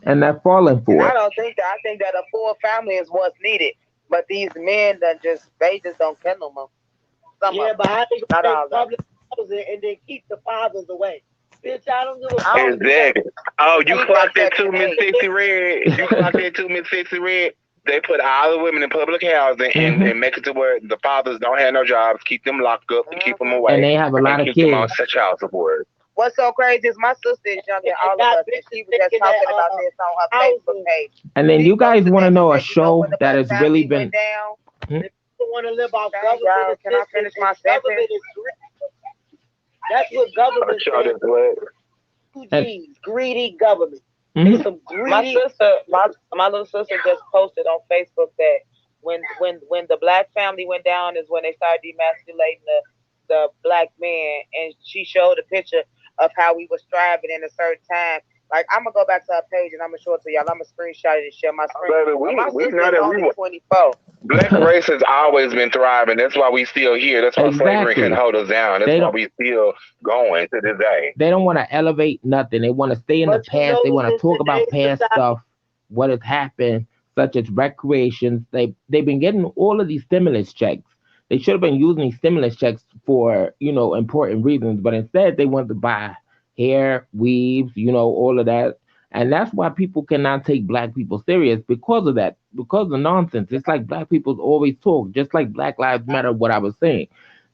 And they're falling And for I it. don't think that. I think that a full family is what's needed. But these men that they just don't care no more. Some of Yeah, them, but how they gonna not all make of them. public housing and then keep the fathers away? Bitch, I don't give a I fuck don't if that Exactly. Oh, you need that clocked that too, Section Miss 8. Sixty Red. You clocked that too, Miss Sixty Red. They put all the women in public housing and Hmm. make it to where the fathers don't have no jobs, keep them locked up and keep them Hmm. And away, they have a and lot of keep them on kids. such child support. What's so crazy is my sister is younger than and all of got us, and bitches she was just thinking that talking about this on her Facebook housing. page. And then She you guys posted want to that. She know a said, show when the that black has really family went been. down, Hmm? If you want to live off dang government y'all, can I assistance, finish my and sentence? government is that's what A government show stands that's what? for. Two And, G's, greedy government. They mhm. some My greedy. sister, my little sister just posted on Facebook that when the black family went down is when they started demasculating the black man, and she showed a picture of how we were striving in a certain time. Like I'm gonna go back to her page and I'm gonna show it to y'all. I'm gonna screenshot it and share my screen. Baby, But my we sister know is that only 24. black race has always been thriving. That's why we still here. That's why slavery couldn't Exactly. hold us down. That's They why don't. we still going to this day. They don't want to elevate nothing. They want to stay in the But you past. They know, want to in talk about today's past society, stuff, what has happened, such as recreations. They've been getting all of these stimulus checks. They should have been using these stimulus checks for important reasons, but instead they want to buy hair, weaves, all of that. And that's why people cannot take black people serious because of that, because of nonsense. It's like black people always talk, just like Black Lives Matter. What I was saying,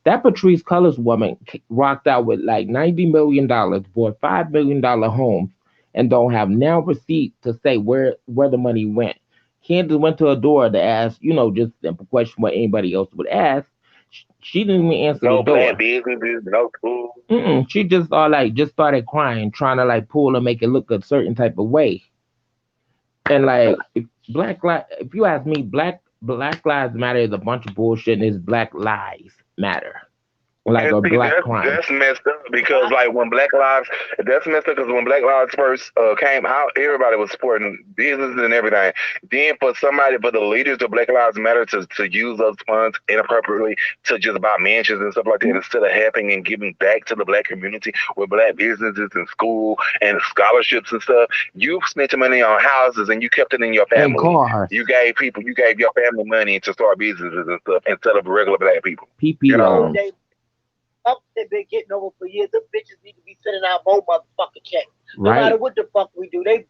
that Patrice Cullors woman rocked out with like $90 million, bought $5 million homes, and don't have now receipt to say where the money went. Candace went to her door to ask, just a simple question what anybody else would ask. She didn't even answer the No black door. businesses, no school. She just started crying, trying to like pull and make it look a certain type of way. And like, if you ask me, Black Lives Matter is a bunch of bullshit, and it's Black Lies Matter, like And a see, black crime. that's messed up because like when Black Lives, that's messed up because when Black Lives first came out, everybody was supporting businesses and everything. Then for the leaders of Black Lives Matter to use those funds inappropriately to just buy mansions and stuff like that instead of helping and giving back to the black community with black businesses and school and scholarships and stuff, you spent your money on houses and you kept it in your And family. cars, You gave your family money to start businesses and stuff instead of regular black people. PP You know. loans, they up they've been getting over for years. The bitches need to be sending out more motherfucking checks. No matter right? what the fuck we do, they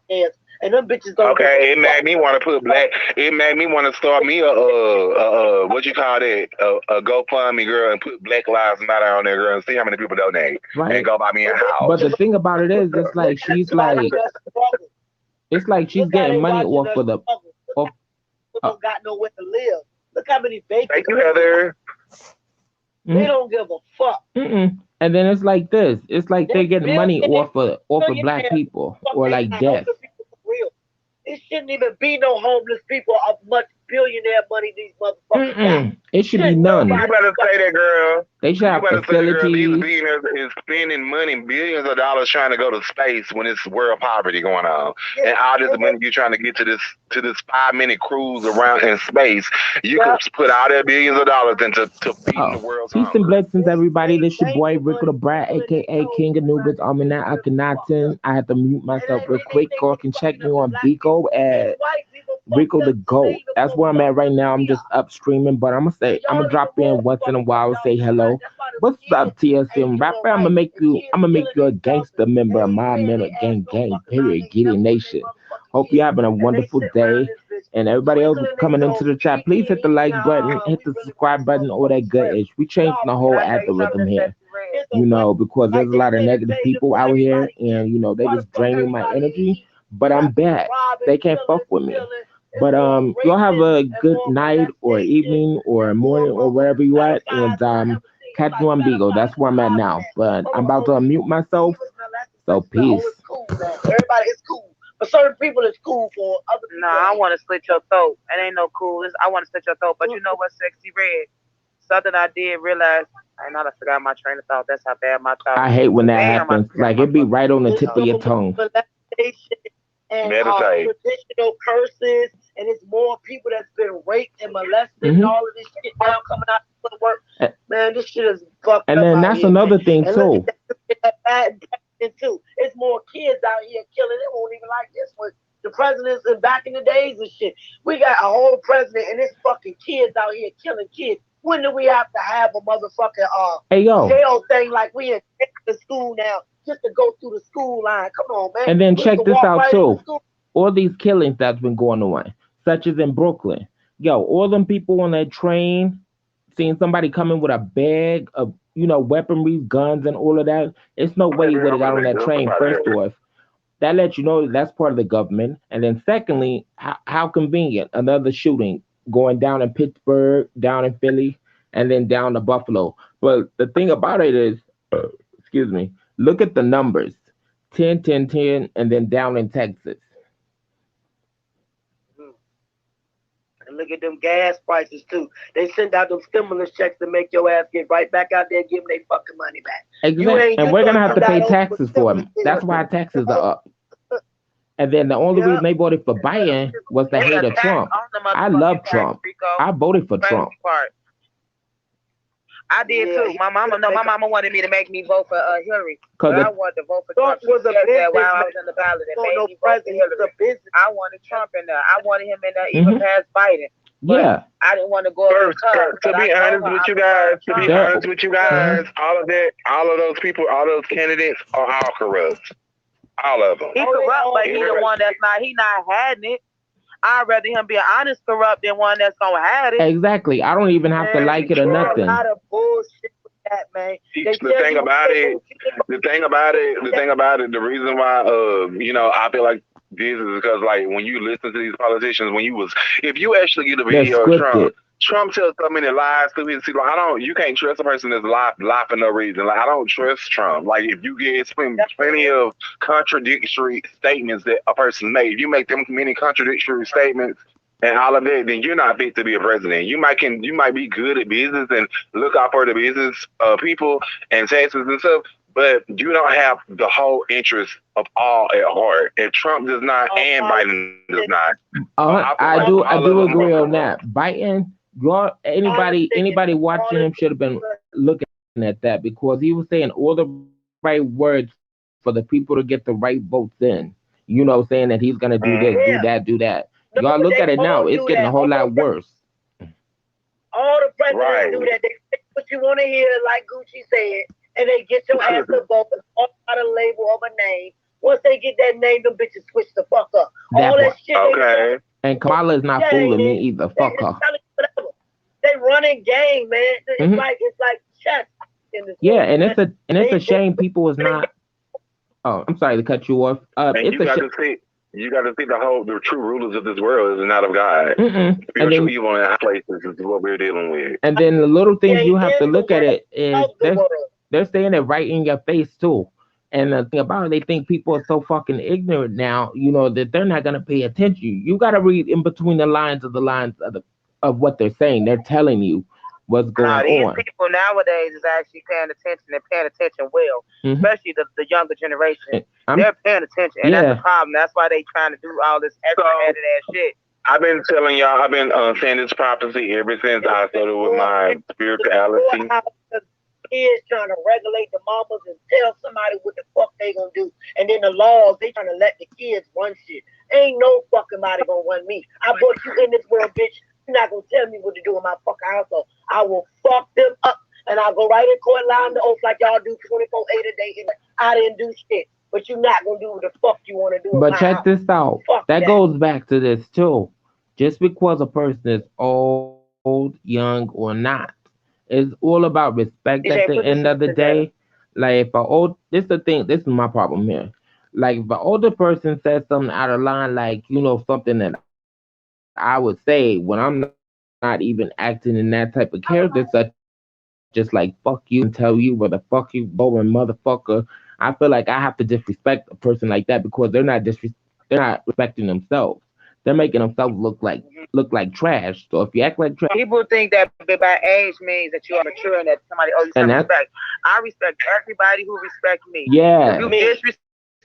hands and them bitches don't give a Okay, it fuck. made me want to put black. It made me want to start me what you call that, a GoFundMe, girl, and put Black Lives Matter on there, girl, and see how many people donate, and Right. go buy me a And then But house. the thing about it is, look at watching us struggle. it's like she's Look how getting they money watching off us of the, struggle. Look off. how people Uh, don't got nowhere to live. Look how many Thank you, vacancies we got. Heather. They mm, don't give a fuck. and then it's like this. It's like they're They getting money billionaires, off of black billionaires, people fuck or they like got death. homeless people for real. It shouldn't even be no homeless people of much billionaire money these motherfuckers got. It should be Shouldn't none. You nobody better say that, girl. They should You have better say that, girl. These facilities. billionaires is spending money, billions of dollars, trying to go to space when it's world poverty going on, yeah, and all this and money you're trying to get to this 5 minute cruise around in space. You could yeah, put all that billions of dollars into to feeding the Oh, world's peace and hunger. blessings, everybody. they This your boy banking Rico the money Brat, people and they aka know King Anubis. I'm in that fucked up. Akhenaten. I had to mute And myself real they quick. think Y'all they can check fucking me up the on black Vico people. And at white people Rico fucked the up so they Goat. even That's more where I'm at fucked right up than now. I'm we just are. up streaming, but And I'm y'all gonna even drop in more once in a fucked up. while, Y'all say feel like hello. that's why the What's up, kids ain't TSM doing rapper? right. The kids I'm gonna make killing you a themselves gangster member and of ain't my paying minute their ass gang no gang. fucking mind. Period. They Get it, never want their nation. motherfucking Hope you kids. having a And they wonderful sit around day. this bitch And everybody else twinkling their coming into toes, the chat, please hit the eating, like button, hit we the really want subscribe this button, all that motherfucking good bread. ish. We changed Y'all the feel whole Can I like tell you something algorithm that's here, sexy red? it's a white because there's like a they lot of say the negative page people for out here, everybody eat. and they Why the just fuck draining my everybody energy. eat? But You I'm got people back. robbing, They can't killing, fuck with me. stealing. It's But more y'all have a racism and good more night or molestation evening or and more morning or murder wherever you at, and pedophiles. I ever seen. It's catch me like on Beagle. That's pedophiles where and I'm at robbing now. that. But I'm about to Oh, unmute myself. even molesting So such stuff. Oh, peace. it's cool now. Everybody, it's cool. For certain people, it's cool. For other No, people, it I ain't. want to slit your throat. It ain't no cool. I want to slit your throat. But you know what, sexy red? Something I did realize. I know I forgot my train of thought. That's how bad my thought I is. hate when that Damn, I happens. forgot Like my it be fucking right on the train of It's tip of thought. your so much tongue. molestation and Meditate. traditional curses, and it's more people that's been raped and molested and Hmm. all of this shit now coming out of the work. And Man, this shit is fucked and up then out that's here, man. another thing And look at too. that bad president too. it's more kids out here killing. It won't even like this one. The presidents and back in the days and shit. We got a whole president and it's fucking kids out here killing kids. When do we have to have a motherfucking Hey yo, jail thing like we in the school now just to go through the school line? Come on, man. and then We check can this walk out right in the too. school. All these killings that's been going on, such as in Brooklyn. Yo, all them people on that train, seeing somebody coming with a bag of, weaponry, guns, and all of that. It's no way Maybe he would I'm have got on gonna that do train. somebody First else. off, that lets you know that that's part of the government. And then secondly, how convenient another shooting going down in Pittsburgh, down in Philly, and then down to Buffalo. But the thing about it is, excuse me, look at the numbers: 10, 10, 10, and then down in Texas. Mhm. And look at them gas prices too. They send out them stimulus checks to make your ass get right back out there and give them their fucking money back. You Exactly. ain't And just we're gonna gonna have come to pay out over with taxes for stimulus them. That's bills. why taxes are up. And then the only Yeah. reason they voted for Biden was the It's hate a of tax Trump. on the I motherfucking love tax, Trump. Rico. I voted for Crazy Trump. part. I did Yeah, too. he My mama, no, my make a, mama wanted me to make me vote for Hillary, Cause but I the, wanted to vote for Trump Trump. She was a said that while I businessman. was in the ballot and No, made no me vote for president. He was a Hillary. business. I wanted Trump in there. I wanted him in there even hmm past Biden, but yeah, I didn't want to go against First, her. to But I be told honest her with I you prefer guys, to be Trump there. honest with you because hmm guys, all of those people, all those candidates are all corrupt. All of them. he Oh, they corrupt, all but he the Everybody. one that's not. He not having it. I'd rather him be an honest corrupt than one that's gonna have it. Exactly. I don't even have to man. like it or It's a nothing. lot of bullshit with that, man. They The tell thing you about they it, gonna get the thing about it, the reason why, I feel like this is because, like, when you listen to these politicians, if you actually get a They're video of Trump, scripted. Trump tells so many lies to his, like, you can't trust a person that's lie for no reason. Like, I don't trust Trump. Like, if you get, it's been plenty of contradictory statements that a person made. If you make them many contradictory statements and all of that, then you're not fit to be a president. You might be good at business and look out for the business people and taxes and stuff, but you don't have the whole interest of all at heart. And Trump does not, and Biden does not. So I feel like I all do. of I them do are agree corrupt. on that. Biden, politics anybody all watching this him should have been looking at that because he was saying all the right words for the people to get the right votes in. Saying that he's gonna do this, do that, do Mm-hmm. that. yeah. Y'all look at No, it now; they it's getting a all whole do lot that. worse. All the presidents do Right. that. They say what you want to hear, like Gucci said, and they get your ass to vote and all out a label of a name. Once they get that name, them bitches switch the fuck up. All That that part. shit they tell Okay. And Kamala is not that ain't fooling me it. either. They Fuck just her. telling you whatever. They running game, man. It's hmm like chess in this Yeah, world, and man. it's a They shame people is running not. Oh, I'm sorry to cut you off. And It's a shame. you got to see the true rulers of this world is not of God. And Spiritual then evil in high places is what we're dealing with. the little They things you ain't have to in the look at world it is of the world. they're saying it right in your face too. And the thing about it, they think people are so fucking ignorant now, that they're not gonna pay attention. You gotta read in between the lines of of what they're saying. They're telling you what's Now going these on. people nowadays is actually paying attention and paying attention well, hmm especially the younger generation. I'm They're paying attention, and that's the yeah. problem. That's why they trying to do all this extra So added ass shit. I've been telling y'all, I've been saying this prophecy ever since I started with my spirituality. The kids trying to regulate the mamas and tell somebody what the fuck they gonna do. And then the laws, they trying to let the kids run shit. Ain't no fucking body gonna run me. I brought you in this world, bitch. You're not gonna tell me what to do in my fucking household. I will fuck them up. And I'll go right in court line the oath like y'all do 24/8 a day. And I didn't do shit. But you're not gonna do what the fuck you wanna do in But my check house. this out. Fuck That that. goes back to this too. Just because a person is old, young, or not, it's all about respect at the DJ, end put of the the shit day. together. Like if a old this the thing, this is my problem here. Like if an older person says something out of line, like something that I would say when I'm not even acting in that type of character, such as like fuck you, I'm gonna tell you where the fuck you going, motherfucker. I feel like I have to disrespect a person like that because they're not respecting themselves. They're making themselves look like trash. So if you act like trash, People think that by age means that you are mature and that somebody owes you and some that's respect. I respect everybody who respects me. If you yeah, Me. disrespect me,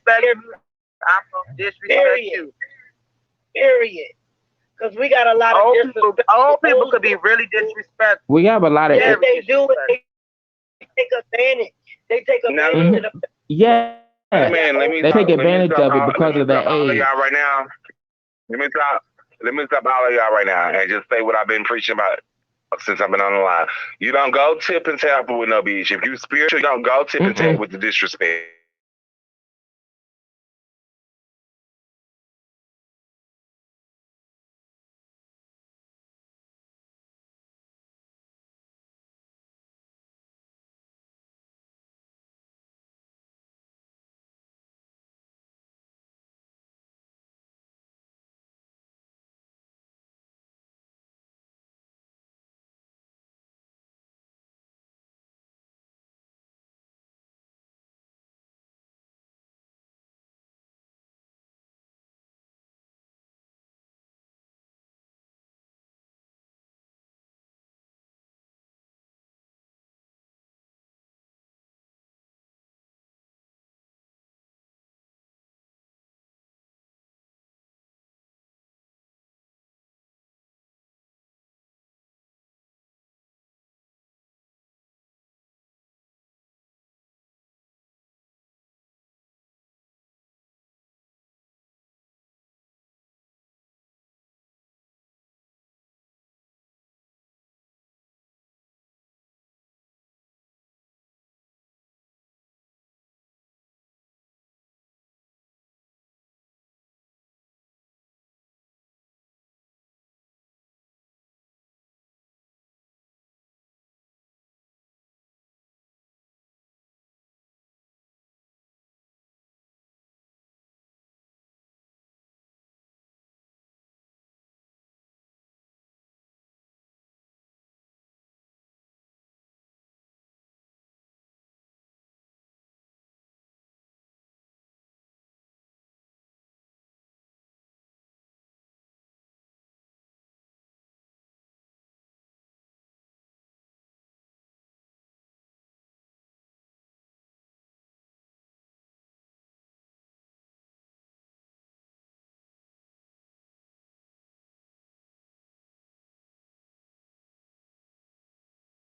I'm gonna disrespect Period. you. Period. Because we got a lot of Old disrespectful people old could be really disrespectful. we have a lot of Yes, Very they do it. disrespectful. They take advantage. They take Now, advantage mhm. of the Yeah, Hey Yeah, man, they take let me advantage stop of it let because me of stop their all of age. y'all right now. Let me stop all of y'all right now and just say what I've been preaching about since I've been on the line. You don't go tip and tap with no bitch. If you spiritual, you don't go tip and tap Mm-mm. with the disrespect. If you spiritual, you don't go tip and tap with the disrespect. If you spiritual, you don't go tip and tap with the disrespect. If you spiritual, you don't go tip and tap with the disrespect. If you spiritual, you don't go tip and tap with the disrespect. If you spiritual, you don't go tip and tap with the disrespect. If you spiritual, you don't go tip and tap with the disrespect. If you spiritual, you don't go tip and tap with the disrespect. If you spiritual, you don't go tip and tap with the disrespect. If you spiritual, you don't go tip and tap with the disrespect. If you spiritual, you don't go tip and tap with the disrespect. If you spiritual, you don't go tip and tap with the disrespect. If you spiritual, you don't go tip and tap with the disrespect. If you spiritual, you don't go tip and tap with the disrespect. If you spiritual, you don't go tip and tap with the disrespect. If you spiritual, you don't go tip and tap with the disrespect. If you spiritual, you don't go tip and tap with the disrespect. If you spiritual, you don't go tip and tap with the disrespect. If you spiritual, you don't go tip and tap with the disrespect. If you spiritual, you don't go tip and tap with the disrespect. If you spiritual, you don't go tip and tap with the disrespect. If you spiritual, you don't go tip and tap with the disrespect. If you spiritual, you don't go tip and tap with the disrespect. If you spiritual, you don't go tip and tap with the disrespect. If you spiritual, you don't go tip and tap with the disrespect. If you spiritual, you don't go tip and tap with the disrespect. If you spiritual, you don't go tip and tap with the disrespect. If you spiritual, you don't go tip and tap with the disrespect. If you spiritual, you don't go tip and tap with the disrespect. If you spiritual, you don't go tip and tap with the disrespect. If you spiritual, you don't go tip and tap with the disrespect. If you spiritual, you don't go tip and tap with the disrespect. If you spiritual, you don't go tip and tap with the disrespect. If you spiritual, you don't go tip and tap with the disrespect. If you spiritual, you don't go tip and tap with the disrespect. If you spiritual, you don't go tip and tap with the disrespect. If you spiritual, you don't go tip and tap with the disrespect. If you spiritual, you don't go tip and tap with the disrespect. If you spiritual, you don't go tip and tap with the disrespect. If you spiritual,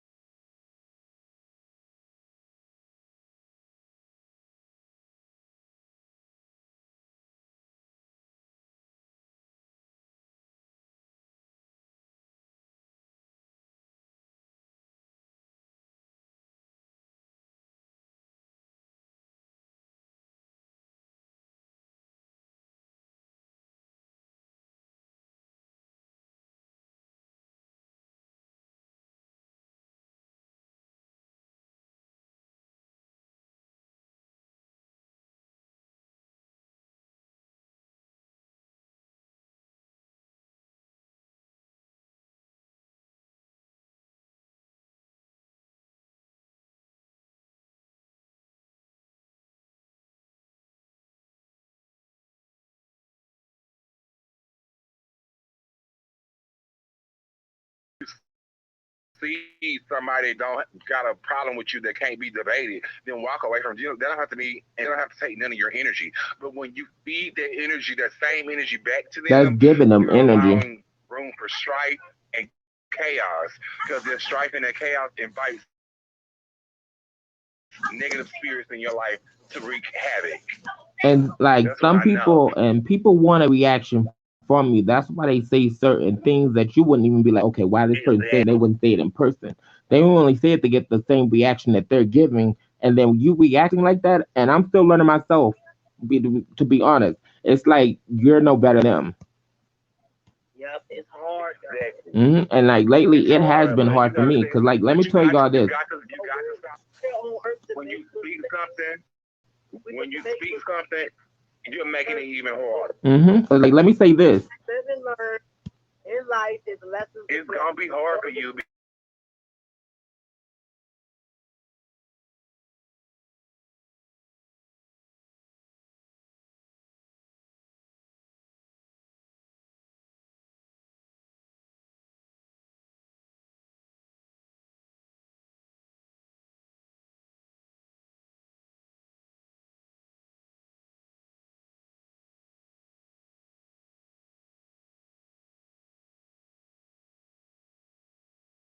you don't go tip and tap with the disrespect. If you spiritual, you don't go tip and tap with the disrespect. If you spiritual, you don't go tip and tap with the disrespect. If you spiritual, you don't go tip and tap with the disrespect. If you spiritual, you don't go tip and tap with the disrespect. If you spiritual, you don't go tip and tap with the disrespect. If you spiritual, you don't go tip and tap with the disrespect. If you spiritual, you don't go tip and tap with the disrespect. If you spiritual, you don't go tip and tap with the disrespect. If you spiritual, you don't go tip and tap with the disrespect. If you spiritual, you don't go tip and tap with the disrespect. If you spiritual, you don't go tip and tap with the disrespect. If you spiritual, you don't go tip and tap with the disrespect. If you spiritual, you don't go tip and tap with the disrespect. If you spiritual, you don't go tip and tap with the disrespect. If you spiritual, you don't go tip and tap with the disrespect. If you see somebody don't got a problem with you that can't be debated, then walk away from you. They don't have to be, and they don't have to take none of your energy. But when you feed that energy, that same energy back to That's them, giving them you're energy. allowing room for strife and chaos. Because there's strife and that chaos invites negative spirits in your life to wreak havoc. That's what I know. And like some people and people want a reaction from you. That's why they say certain things that you wouldn't even be like, okay, why this person Exactly. saying they wouldn't say it in person. They only say it to get the same reaction that they're giving, and then you reacting like that. And I'm still learning myself. To be honest, it's like you're no better than them. Yep, it's hard though. And like It's lately, it hard, has but been you hard for gotta me say, because like but let me tell y'all this. But we're on earth to when you make speak mistakes. something, We when get you to make speak mistakes. something, you're making it even harder. Like let me say this. Live and learn. In life, there's lessons to It's learn. gonna be hard for Don't you listen. because you're gonna have to make mistakes. But when you speak something, you're making it even harder. When you speak something, you're making it even harder. When you speak something, you're making it even harder. When you speak something, you're making it even harder. When you speak something, you're making it even harder. When you speak something, you're making it even harder. When you speak something, you're making it even harder. When you speak something, you're making it even harder.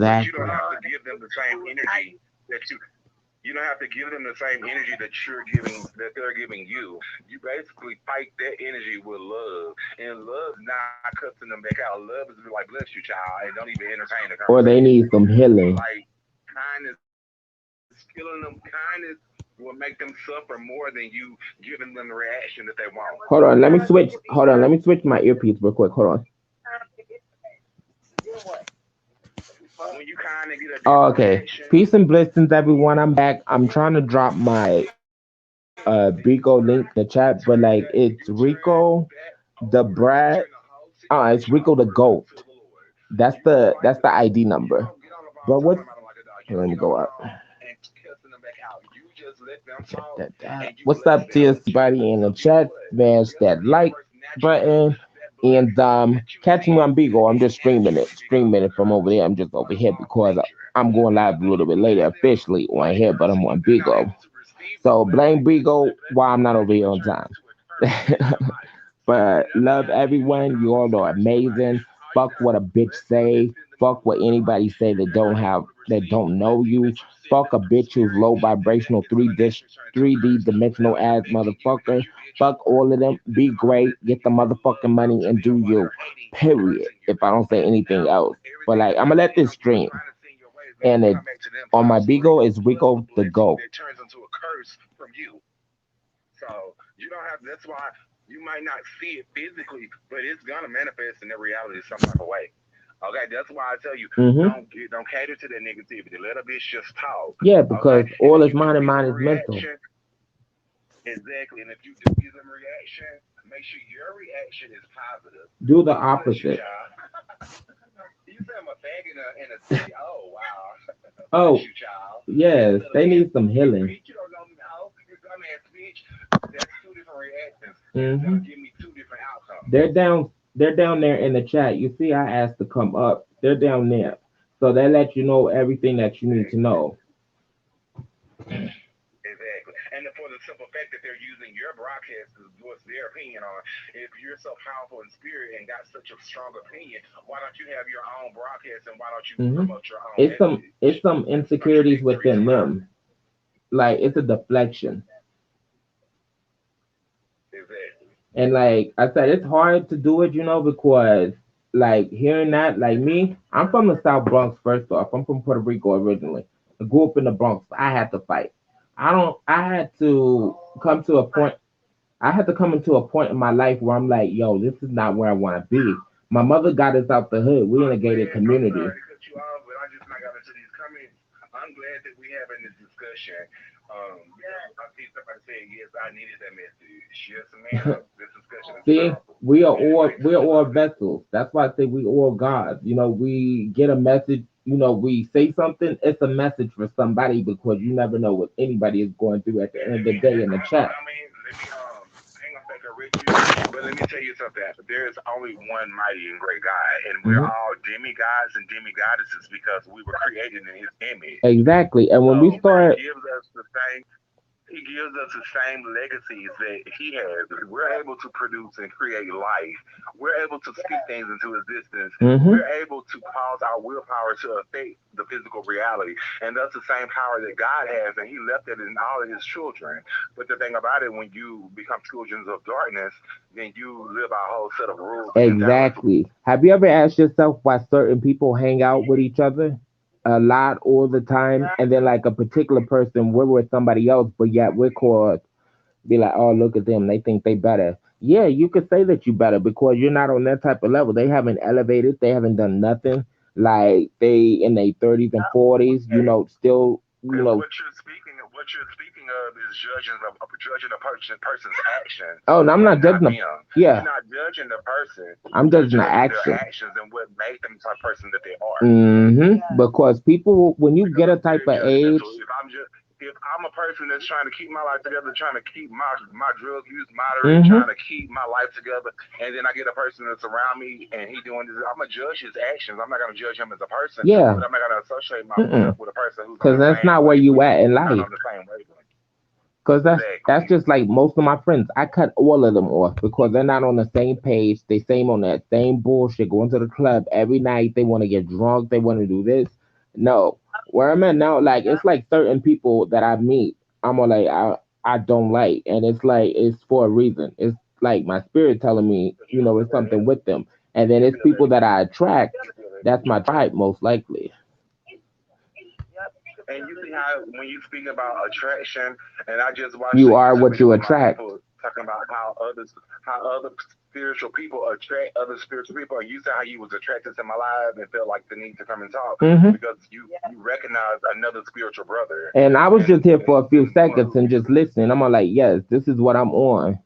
But you don't Exactly. have to give them the same energy that you don't have to give them the same energy that they're giving you. You basically fight that energy with love, and love not cussing them back out. Love is like bless you, child, and don't even entertain the Or conversation. they need some healing. Like kindness, killing them. Kindness will make them suffer more than you giving them the reaction that they want. Hold on, let me switch. Hold on, let me switch my earpiece real quick. Hold on. When you kind of get a different Oh, okay. reaction, Peace and blessings, everyone. I'm back. I'm trying to drop my Rico link in the chat, but like it's Rico the Brad. It's Rico the Goat. to the Lord. That's the ID You number. don't get on the phone But talking what? about them like a dog. You Let don't me get on go the up. phone and cussing them back out. You just let them talk and you What's bless up to them. everybody in the So guess chat? what? Smash Guess what? that Any like person naturally button that and blesses that you catch me see on Beagle. I'm is just naturally become streaming a it from over curse there. I'm just by over the here law of because nature. I'm going live a Because if little you bit later bless them officially on while here, you're but I'm cursing, on they're not Beagle. able to receive the So blame blessing. So Beagle that while blessing I'm will not over here naturally on turn time. into a curse in your life. So But whatever love happens in your everyone. You all know conversation with somebody, amazing. all you Fuck gotta what a do is bitch bless them and say. send them Fuck some what love and anybody light. say If they're not able to that receive the don't know blessing you. that you send Fuck them a through bitch who's spirit, low then that vibrational is going to naturally turn into a 3D curse. But dimensional now it's ass affecting you because motherfucker. you did your Fuck part. all of them. You sent Be them a great. blessing Get the and send motherfucking love through money to and them do while you. they're hating and Period. cursing you. If I don't say And anything now else. But everything like that I'm they're gonna let this they're stream. trying to send your way is going And to it come back to them on my times three Beagle is plus Rico the the blessing Goat. that turns into a curse from you. So you don't have. That's why you might not see it physically, but it's gonna manifest in their reality some type of way. Okay, that's why I tell you Hmm. don't cater to that negativity. Let a bitch just talk. Yeah, Okay, because and all if is you do mind and give them mind a is mental. reaction, exactly, and if you do give them a reaction, make sure your reaction is positive. Do the Bless you, opposite. child. You say I'm a faggot in a city. Oh wow. Bless Oh, you, child. You yes, little they ass need some bitch. healing. Bitch, you don't know me. Oh, you dumbass bitch. That's two different reactions, and it's gonna Hmm. give me two different outcomes. They're down there in the chat. You see I asked to come up. They're down there. So they let you know everything that you need to Exactly. know. Exactly. And for the simple fact that they're using your broadcast to voice their opinion on, if you're so powerful in spirit and got such a strong opinion, why don't you have your own broadcast and why don't you Hmm. promote your own It's message? some That's insecurities contradictory to within mine. them. Like it's a deflection. Exactly. And like I said, it's hard to do it, because like hearing that, like me, I'm from the South Bronx first off. I'm from Puerto Rico originally. I grew up in the Bronx. I had to fight. I had to come to a point I had to come into a point in my life where I'm like, yo, this is not where I want to be. My mother got us out the hood. We in a gated I'm community. sorry to cut you off, but I just not got into these comments. I'm glad that we having this discussion because I see somebody saying, yes, I needed that message. Yes, ma'am. This discussion is See, powerful and it might we're touch all others. vessels. That's why I say we all God. We get a message. We say something. It's a message for somebody because you never know what anybody is going through at the And end let of the me, day in the chat. I mean, let me, I ain't gonna say correct you, but let me tell you something. There is only one mighty and great God, and we're Hmm. all demigods and demigoddesses because we were created in His image. Exactly. And when we So start, He gives us the same legacies that He has. We're able to produce and create life. We're able to speak things into existence. hmm We're able to cause our willpower to affect the physical reality. And that's the same power that God has, and He left it in all of His children. But the thing about it, when you become children of darkness, then you live by a whole set of rules against ours. exactly. Have you ever asked yourself why certain people hang out with each other a lot all the time, and then like a particular person, we're with somebody else, but yet we're called be like, oh, look at them. They think they better. Yeah, you could say that you better because you're not on that type of level. They haven't elevated. They haven't done nothing. Like they in their 30s and 40s, still, And what you're speaking of is judging a person's actions oh, no, I'm and not not judging them. them. You're Yeah, not judging the person. I'm You're judging the judging their action. actions and what made them the type of person that they are. Because people, when you Because get a I'm type very of age, judgmental. If I'm a person that's trying to keep my life together, trying to keep my drug use moderate, mm-hmm, trying to keep my life together, and then I get a person that's around me and he doing this, I'm gonna judge his actions. I'm not gonna judge him as a person, yeah, but I'm not gonna associate myself because with a person who's on the that's same not where you wavelength. at in We're not life. on the same wavelength. Cause that's Exactly. just like most of my friends. I cut all of them off because they're not on the same page. They same on that same bullshit. Going to the club every night. They want to get drunk. They want to do this. No, where I'm at now, like it's like certain people that I meet. I'm all like I don't like, and it's like it's for a reason. It's like my spirit telling me, You feel it's that? something with them. And then You it's feel that? people that I attract. You feel that? That's my tribe, most likely. Yep, you can And feel you it. see how when you speak about attraction, and I just watched a You are YouTube what video you with my attract. people talking about how other spiritual people attract other spiritual people. And you said how you was attracted to my live and felt like the need to come and talk Hmm. because Yeah, you recognize another spiritual brother, And I was just here for a few and doing seconds and just listening. I'm all like, yes, this is what I'm on.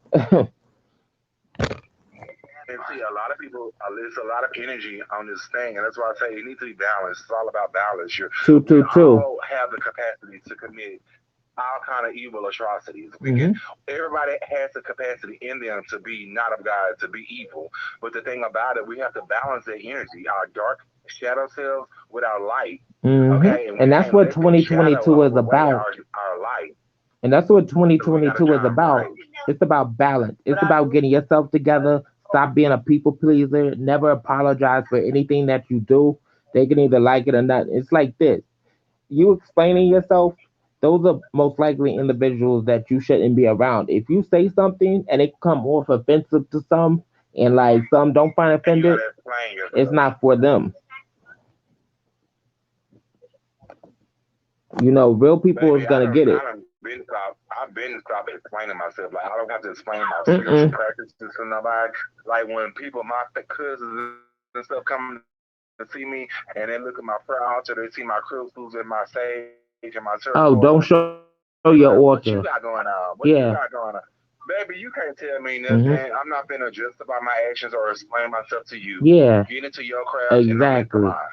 and see a lot of people. There's a lot of energy on this thing, and that's why I say it needs to be balanced. It's all about balance. Two, We two, two. all have the capacity to commit all kind of evil atrocities. We can. Hmm. Everybody has the capacity in them to be not of God, to be evil. But the thing about it, we have to balance their energy, our dark shadow selves with our light. Hmm. Okay, and we And that's can't what let them shadow 2022 is away about. our light And that's what because we got to 2022 is shine about. bright. It's about balance. but It's I about do. getting yourself But together. Stop being a people pleaser. Never apologize for anything that you do. They can either like it or not. It's like this. You explaining yourself, those are most likely individuals that you shouldn't be around. If you say something and it come off offensive to some, and like some don't find And you got offended, to explain it's yourself. not for them. Real people is Baby, gonna get it. I've been stopped explaining myself. Like I don't have to explain my spiritual Mm-mm. practices to nobody. Like when people, my cousins and stuff, come to see me and they look at my prayer altar, they see my crystals and my sage and my turquoise. Oh, don't They show be your like, "What you got altar. going on? What you got going on?" Yeah. Baby, you can't tell me nothing. Hmm. I'm not finna justify my actions or explain myself to you. Get into your Yeah. craft and I'm into mine. Exactly.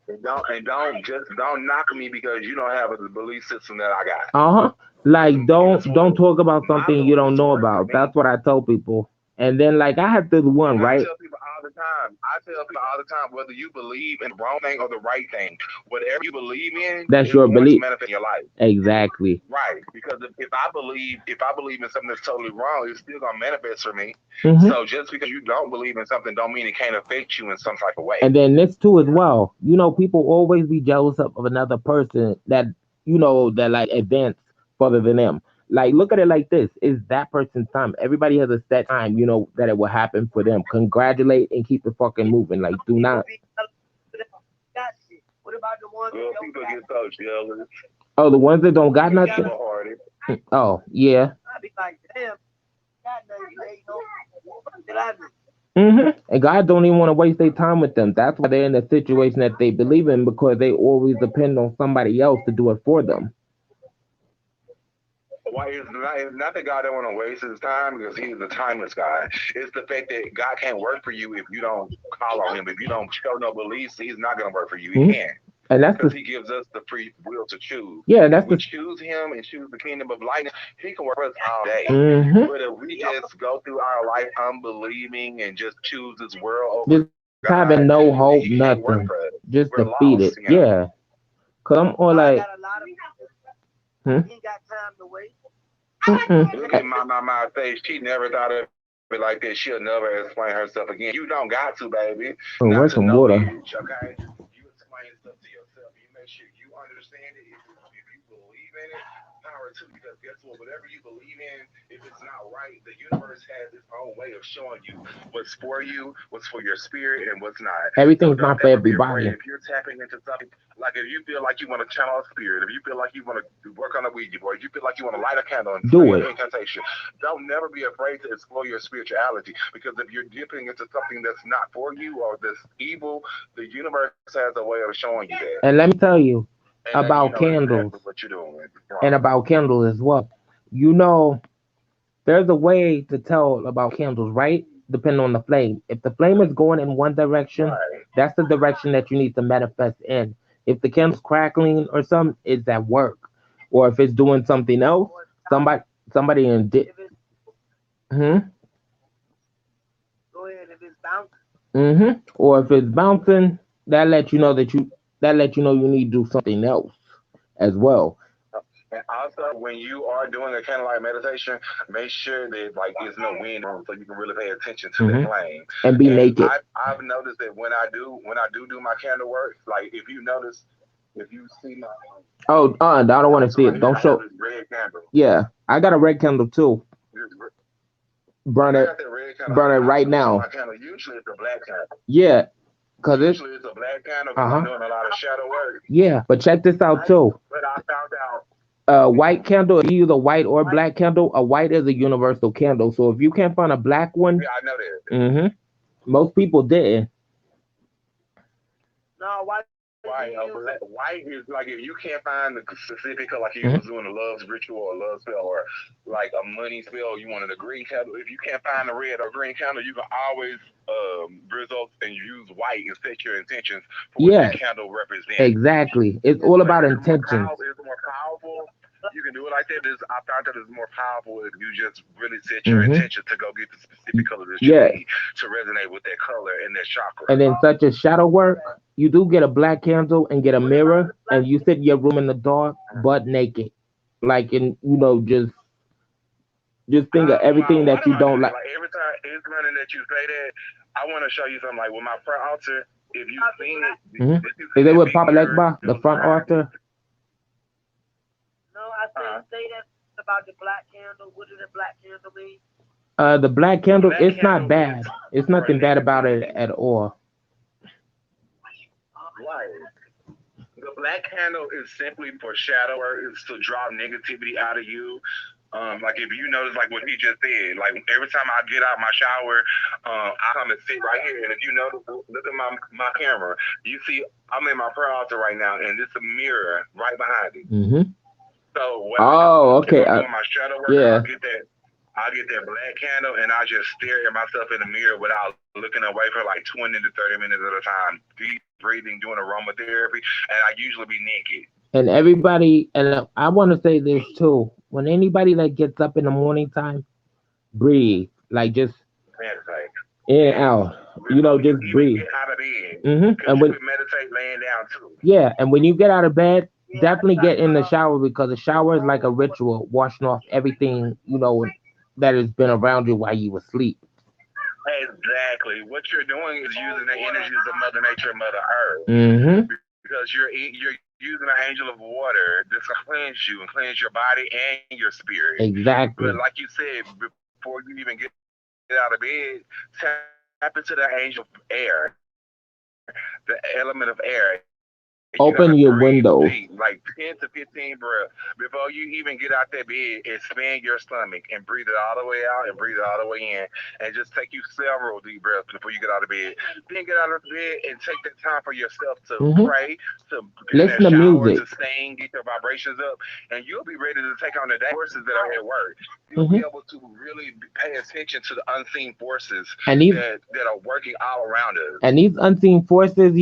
And don't knock me because you don't have a belief system that I got. Uh-huh. Because Like don't talk about my something you don't beliefs know work for about. me. That's what I tell people. And then like I have this one, And I right? tell people all the time. I tell people all the time, whether you believe in the wrong thing or the right thing, whatever you believe in That's is your going to belief. manifest in your life. Exactly. Right. Because if I believe in something that's totally wrong, it's still gonna manifest for me. Hmm. So just because you don't believe in something don't mean it can't affect you in some type of way. And then this too as well. People always be jealous of another person that like advance further than them. Like look at it like this. It's that person's time. Everybody has a set time, that it will happen for them. Congratulate and keep it fucking moving. Like do people not. be got shit. What about the ones that Girl, don't people got get so jealous. Oh, the ones that don't got ain't got nothing? nothing? Evil hearted. Oh, yeah. I be like, damn, got nothing. You ain't no what did I do? And God don't even want to waste their time with them. That's why they're in the situation that they believe in because they always depend on somebody else to do it for them. Why it's not that God don't want to waste his time because he's a timeless God. It's the fact that God can't work for you if you don't call on him. If you don't show no beliefs, he's not gonna work for you. He Mhm. can't. And that's Because the he gives us the free will to choose. yeah, If that's we the choose him and choose the kingdom of lightness, he can work for us all day. hmm But if we just go through our life unbelieving and just choose this world over just God, having then no he can't hope, work for us. nothing, We're just lost, defeated. Yeah, cause I'm all God like, got a lot of people. hmm? He ain't got time to wait. Look Mm-mm. at my face. She never thought of it like that. She'll never explain herself again. You don't got to, baby, not to Oh, know where's some it, water? okay? You explain stuff to yourself. You make sure you understand it. If you believe in it, power to you. Because guess what? Whatever you believe in, if it's not right, the universe has its own way of showing you, what's for your spirit, and what's not. So Everything's don't not for ever be afraid. everybody. If you're tapping into something, like if you feel like you want to channel a spirit, if you feel like you want to work on a Ouija board, you feel like you want to light a candle and say Do an it. incantation, don't never be afraid to explore your spirituality. Because if you're dipping into something that's not for you or that's evil, the universe has a way of showing you that. And let me tell you And then you about know exactly candles what you're doing. It's and wrong. about candles as well. You know, there's a way to tell about candles, right? Depending on the flame. If the flame is going in one direction, Right. that's the direction that you need to manifest in. If the candle's crackling or something, it's at work. Or if it's doing something else, Or it's not. somebody in If it's hmm go ahead, if it's bouncing, or if it's bouncing, that let you know you need to do something else. as well. And also, when you are doing a candlelight meditation, make sure that like there's no wind on, so you can really pay attention to the Hmm. flame. And be And naked. I've noticed that when I do my candle work, like if you notice, if you see Oh, I my don't want to altar see right it. here, Don't I have show. this red candle. Yeah, I got a red candle too. If Burn I it, got that red candle, burn it I right switch on now. my candle. Usually it's a black candle. Yeah, cause it. Usually it's a black candle Uh because I'm huh. doing a lot of shadow work. Yeah, but check this out too. But I found out, White candle, if you use a white or black candle, a white is a universal candle. So if you can't find a black one, yeah, I know that. hmm most people didn't. No, why did you use White, it? white is like if you can't find the specific, like you was Hmm. doing a love ritual or love spell or like a money spell, you wanted a green candle. If you can't find a red or green candle, you can always result and use white and set your intentions for what that Yes, candle represents. exactly. It's It's all like about it's more intentions. powerful. It's more powerful. You can do it like that. I found that it's more powerful if you just really set your Hmm. intention to go get the specific color that you Yes, need to resonate with that color and that chakra. and then such as shadow work, you do get a black candle and get a What about mirror, the and black you sit in people? your room in the dark, butt naked, like in just think of Wow, everything why that do you I do don't that? like. Like every time that you say that, I want to show you something. Like with my front altar, About the black? Hmm. if you Is seen it that with big Papa mirror Legba, that the was front behind me, altar? No, I said say that about the black candle. What did the black candle mean? The black the candle, black it's not candle is bad. It's for nothing bad about it negativity. at all. Right. The black candle is simply for shadow work. It's to draw negativity out of you. Like if you notice, like what he just said, like every time I get out my shower, I come and sit right here. And if you notice, look at my camera. You see, I'm in my prayer altar right now, and it's a mirror right behind it. Hmm. So what I do Oh, if okay. I'm doing my shadow work, Yeah. I get that black candle and I just stare at myself in the mirror without looking away for like 20 to 30 minutes at a time, deep breathing, doing aromatherapy, and I usually be naked. And everybody, and I want to say this too. When anybody that gets up in the morning time, breathe, like just Meditate. in and Yes. out. Before you Just even breathe. get out of bed, because And you when can meditate laying down too. yeah, and when you get out of bed, Yeah, I definitely try get in the to shower because the shower is like a ritual, washing off everything that has been around you while you were asleep. Exactly. What you're doing is using the energies of Mother Nature and Mother Earth. Hmm. Because you're using an angel of water to cleanse you and cleanse your body and your spirit. But like you Exactly. said, before you even get out of bed, tap into the angel of air, the element of air, and you gotta breathe deep, like Open 10 your to 15 windows. breaths before you even get out that bed. Expand your stomach and breathe it all the way out and breathe it all the way in, and just take you several deep breaths before you get out of bed. Then get out of bed and take that time for yourself to pray, to get in that Hmm. shower, to sing, get your Listen to vibrations music. up, and you'll be ready to take on the day. Forces that are at work, you'll be able to Hmm. really pay attention to the unseen forces And these that are working all around us. and these unseen forces,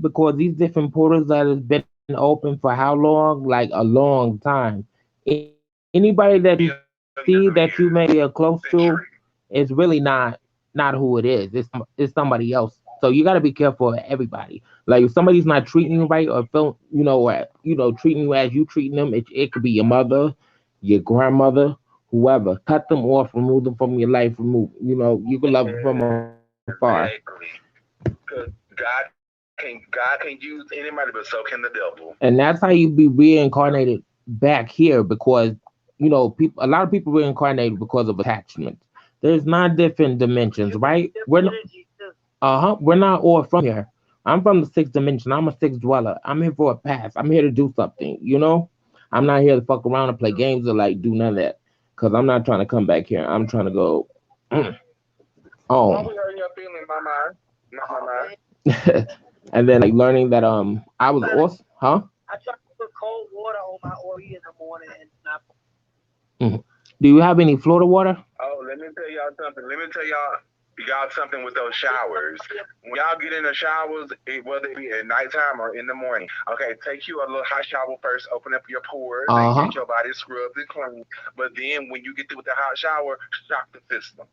because these different portals that has been open for how long? Like a long time. Anybody that you see that you may be Millions of close years, to is centuries. really not who it is. It's somebody else. So you got to be careful of everybody. Like if somebody's not treating you right or feel, treating you as you treating them, it could be your mother, your grandmother, whoever. Cut them off, remove them from your life. You can love them from afar. Exactly. Because God can use anybody, but so can the devil. And that's how you be reincarnated back here because people a lot of people reincarnated because of attachment. There's 9 different dimensions, you bring right? different energies too. We're not all from here. I'm from the sixth dimension. I'm a sixth dweller. I'm here for a pass. I'm here to do something. I'm not here to fuck around and play games or like do none of that because I'm not trying to come back here. I'm trying to go Why home. we hurting your feeling, my mind? Not my mind. Man, And then like learning that I I was try to also huh. I try to put cold water on my OE in the morning and I Mhm. Do you have any Florida water? Oh, let me tell y'all something. Let me tell y'all something with those put showers. When y'all get in the showers, whether it be at nighttime or in the morning, okay, take you a little hot shower first, open up your pores and Uh-huh. get your body scrubbed and clean. But then when you get through with the hot shower, shock the system.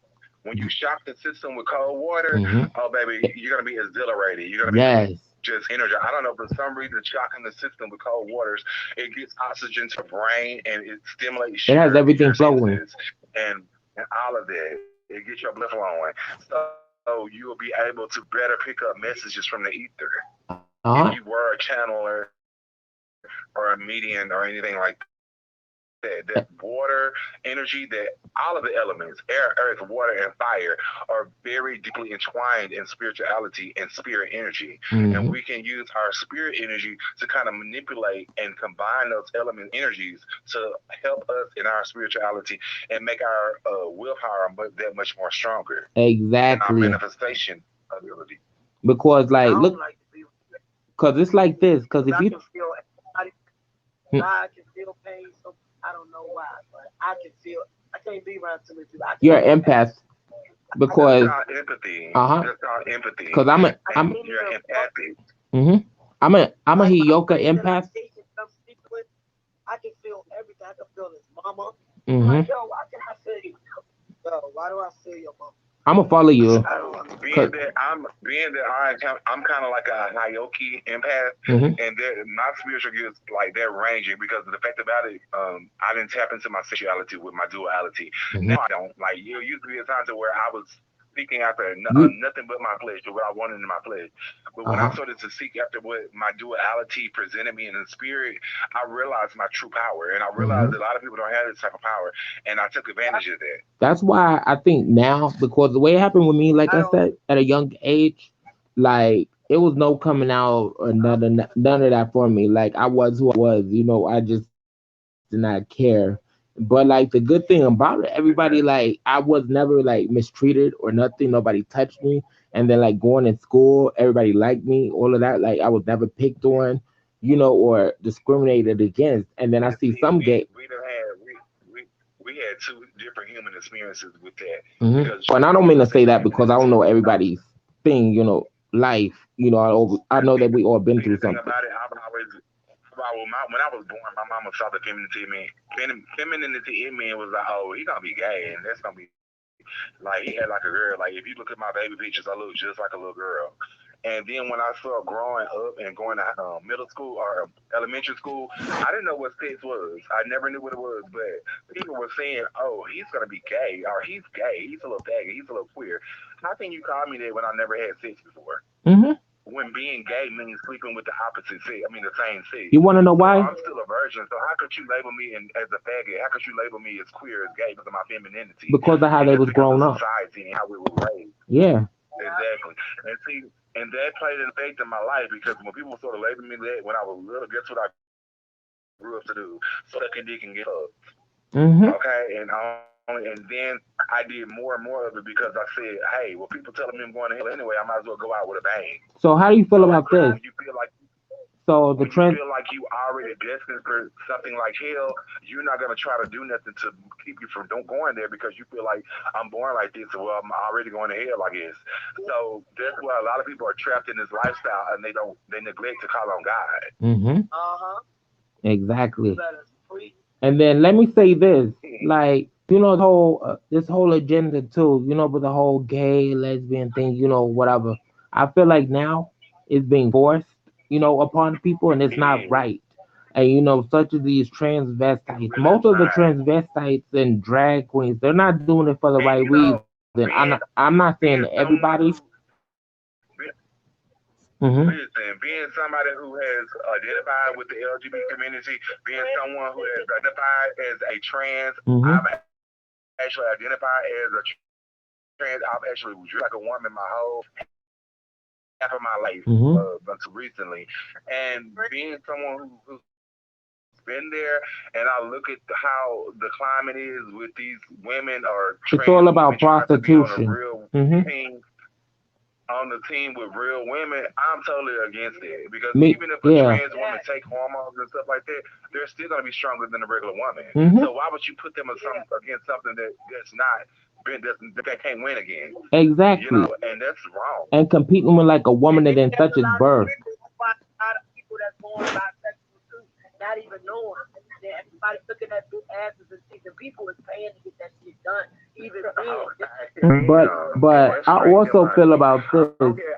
When you shock the system with cold water, Hmm. oh baby, you're gonna be exhilarated. You're gonna be Yes. just energy. I don't know, for some reason, shocking the system with cold waters, it gets oxygen to the brain and it stimulates It has your everything flowing. senses and all of that. It gets your blood flowing. So you will be able to better pick up messages from the ether if you Uh-huh. were a channeler or a medium or anything like that. That water energy, that all of the elements, air, earth, water, and fire, are very deeply entwined in spirituality and spirit energy. And we can use our spirit Hmm. energy to kind of manipulate and combine those elements energies to help us in our spirituality and make our willpower that much more stronger in our manifestation Exactly. ability. Because I like don't look, like to be with that cause it's like this. because Cause if I you can feel everybody. God can feel pain. So I don't know why, but I can feel. I can't be around too many people. I can you're feel an pain. empath, I can That's because feel. called empathy. uh-huh. That's called empathy. Cause I'm a I I'm can't You're even fuck. empathic. hmm I'm a Like my Hiyoka friend that I empath. date and come sleep with, I can feel everything. I can feel his mama. I'm Hmm. like, yo, why can I feel you? Yo, why do I feel your mama? I'm gonna follow you. I don't understand. being Cause that I'm kind of like a Hyoki empath, hmm and that my spiritual gifts like they're ranging because of the fact about it. I didn't tap into my sexuality with my duality. hmm Now I don't like. You used to be a time to where I was seeking after you nothing but my flesh or what I wanted in my flesh. But when I uh-huh. started to seek after what my duality presented me in the spirit, I realized my true power, and I realized Hmm. that a lot of people don't have this type of power, and I took advantage of that. That's why I think now, because the way it happened with me, like I I don't. said, at a young age, like it was no coming out or none of that for me. Like I was who I was, I just did not care. But like the good thing about it, everybody, like I was never like mistreated or nothing. Nobody touched me. And then like going in school, everybody liked me, all of that. Like I was never picked on, or discriminated against. And then I And see see, some gay. we done had we we had two different human experiences with that Hmm. because And I we don't get mean the to say same that because I don't femininity. know So everybody's thing, life. I know see, that we all been see through the thing something. about it, when I was born, my mama saw the femininity in me and was like, oh, he gonna be gay, and that's gonna be like he had like a girl. Like if you look at my baby pictures, I look just like a little girl. And then when I started growing up and going to middle school or elementary school, I didn't know what sex was. I never knew what it was, but people were saying, "Oh, he's gonna be gay," or "He's gay. He's a little faggot. He's a little queer." How can you call me that when I never had sex before? Hmm. When being gay means sleeping with the opposite sex, I mean the same sex. You want to know So why? I'm still a virgin. So how could you label me as a faggot? How could you label me as queer, as gay because of my femininity? Because of how And they that's was because of grown up. society and how we were raised. Yeah. Yeah. Exactly. And see, and that played an effect in my life because when people sort of labeled me that when I was little, guess what I grew up to do? Suck a dick and get fucked. Hmm. Okay, and then I did more and more of it because I said, hey, well, people telling me I'm going to hell anyway. I might as well go out with a bang. So how do you feel So, about this? So the when you trend. feel like you already destined for something like hell, you're not gonna try to do nothing to keep you from don't going there because you feel like I'm born like this. So, well, I'm already going to hell, I guess. So that's why a lot of people are trapped in this lifestyle and they neglect to call on God. Hmm. Uh huh. You Exactly. better preach. And then let me say this, like this whole agenda too, with the whole gay lesbian thing, whatever. I feel like now it's being forced, upon people, and it's It not is. right. And such as these It's transvestites, really most of the not. transvestites and drag queens, they're not doing it for the right And reason. I'm being not saying being everybody. someone who Hmm. listen, being somebody who has identified with the LGBT community, being someone who has identified as a trans, Hmm. I've actually identified as a trans. I've actually dressed like a woman my whole half of my life until recently. Hmm. And being someone who's been there, and I look at how the climate is with these women or trans women trying to be on a real It's all about team prostitution. Hmm. on the team with real women, I'm totally against it because even if a trans woman take Yeah. hormones and stuff like that, they're still going to be stronger than a regular woman. So why would you Hmm. put them against something that's not that can't win again? Exactly. And that's wrong. And competing with like a woman And that then didn't there's touch a his lot of birth. women who find a lot of people that's born bisexual too, not even knowing. Then everybody looking at big asses and shit. The people is paying to get that shit done. Even then, Oh, this is But damn. And but that's I crazy on also my feel shit. about this. Okay,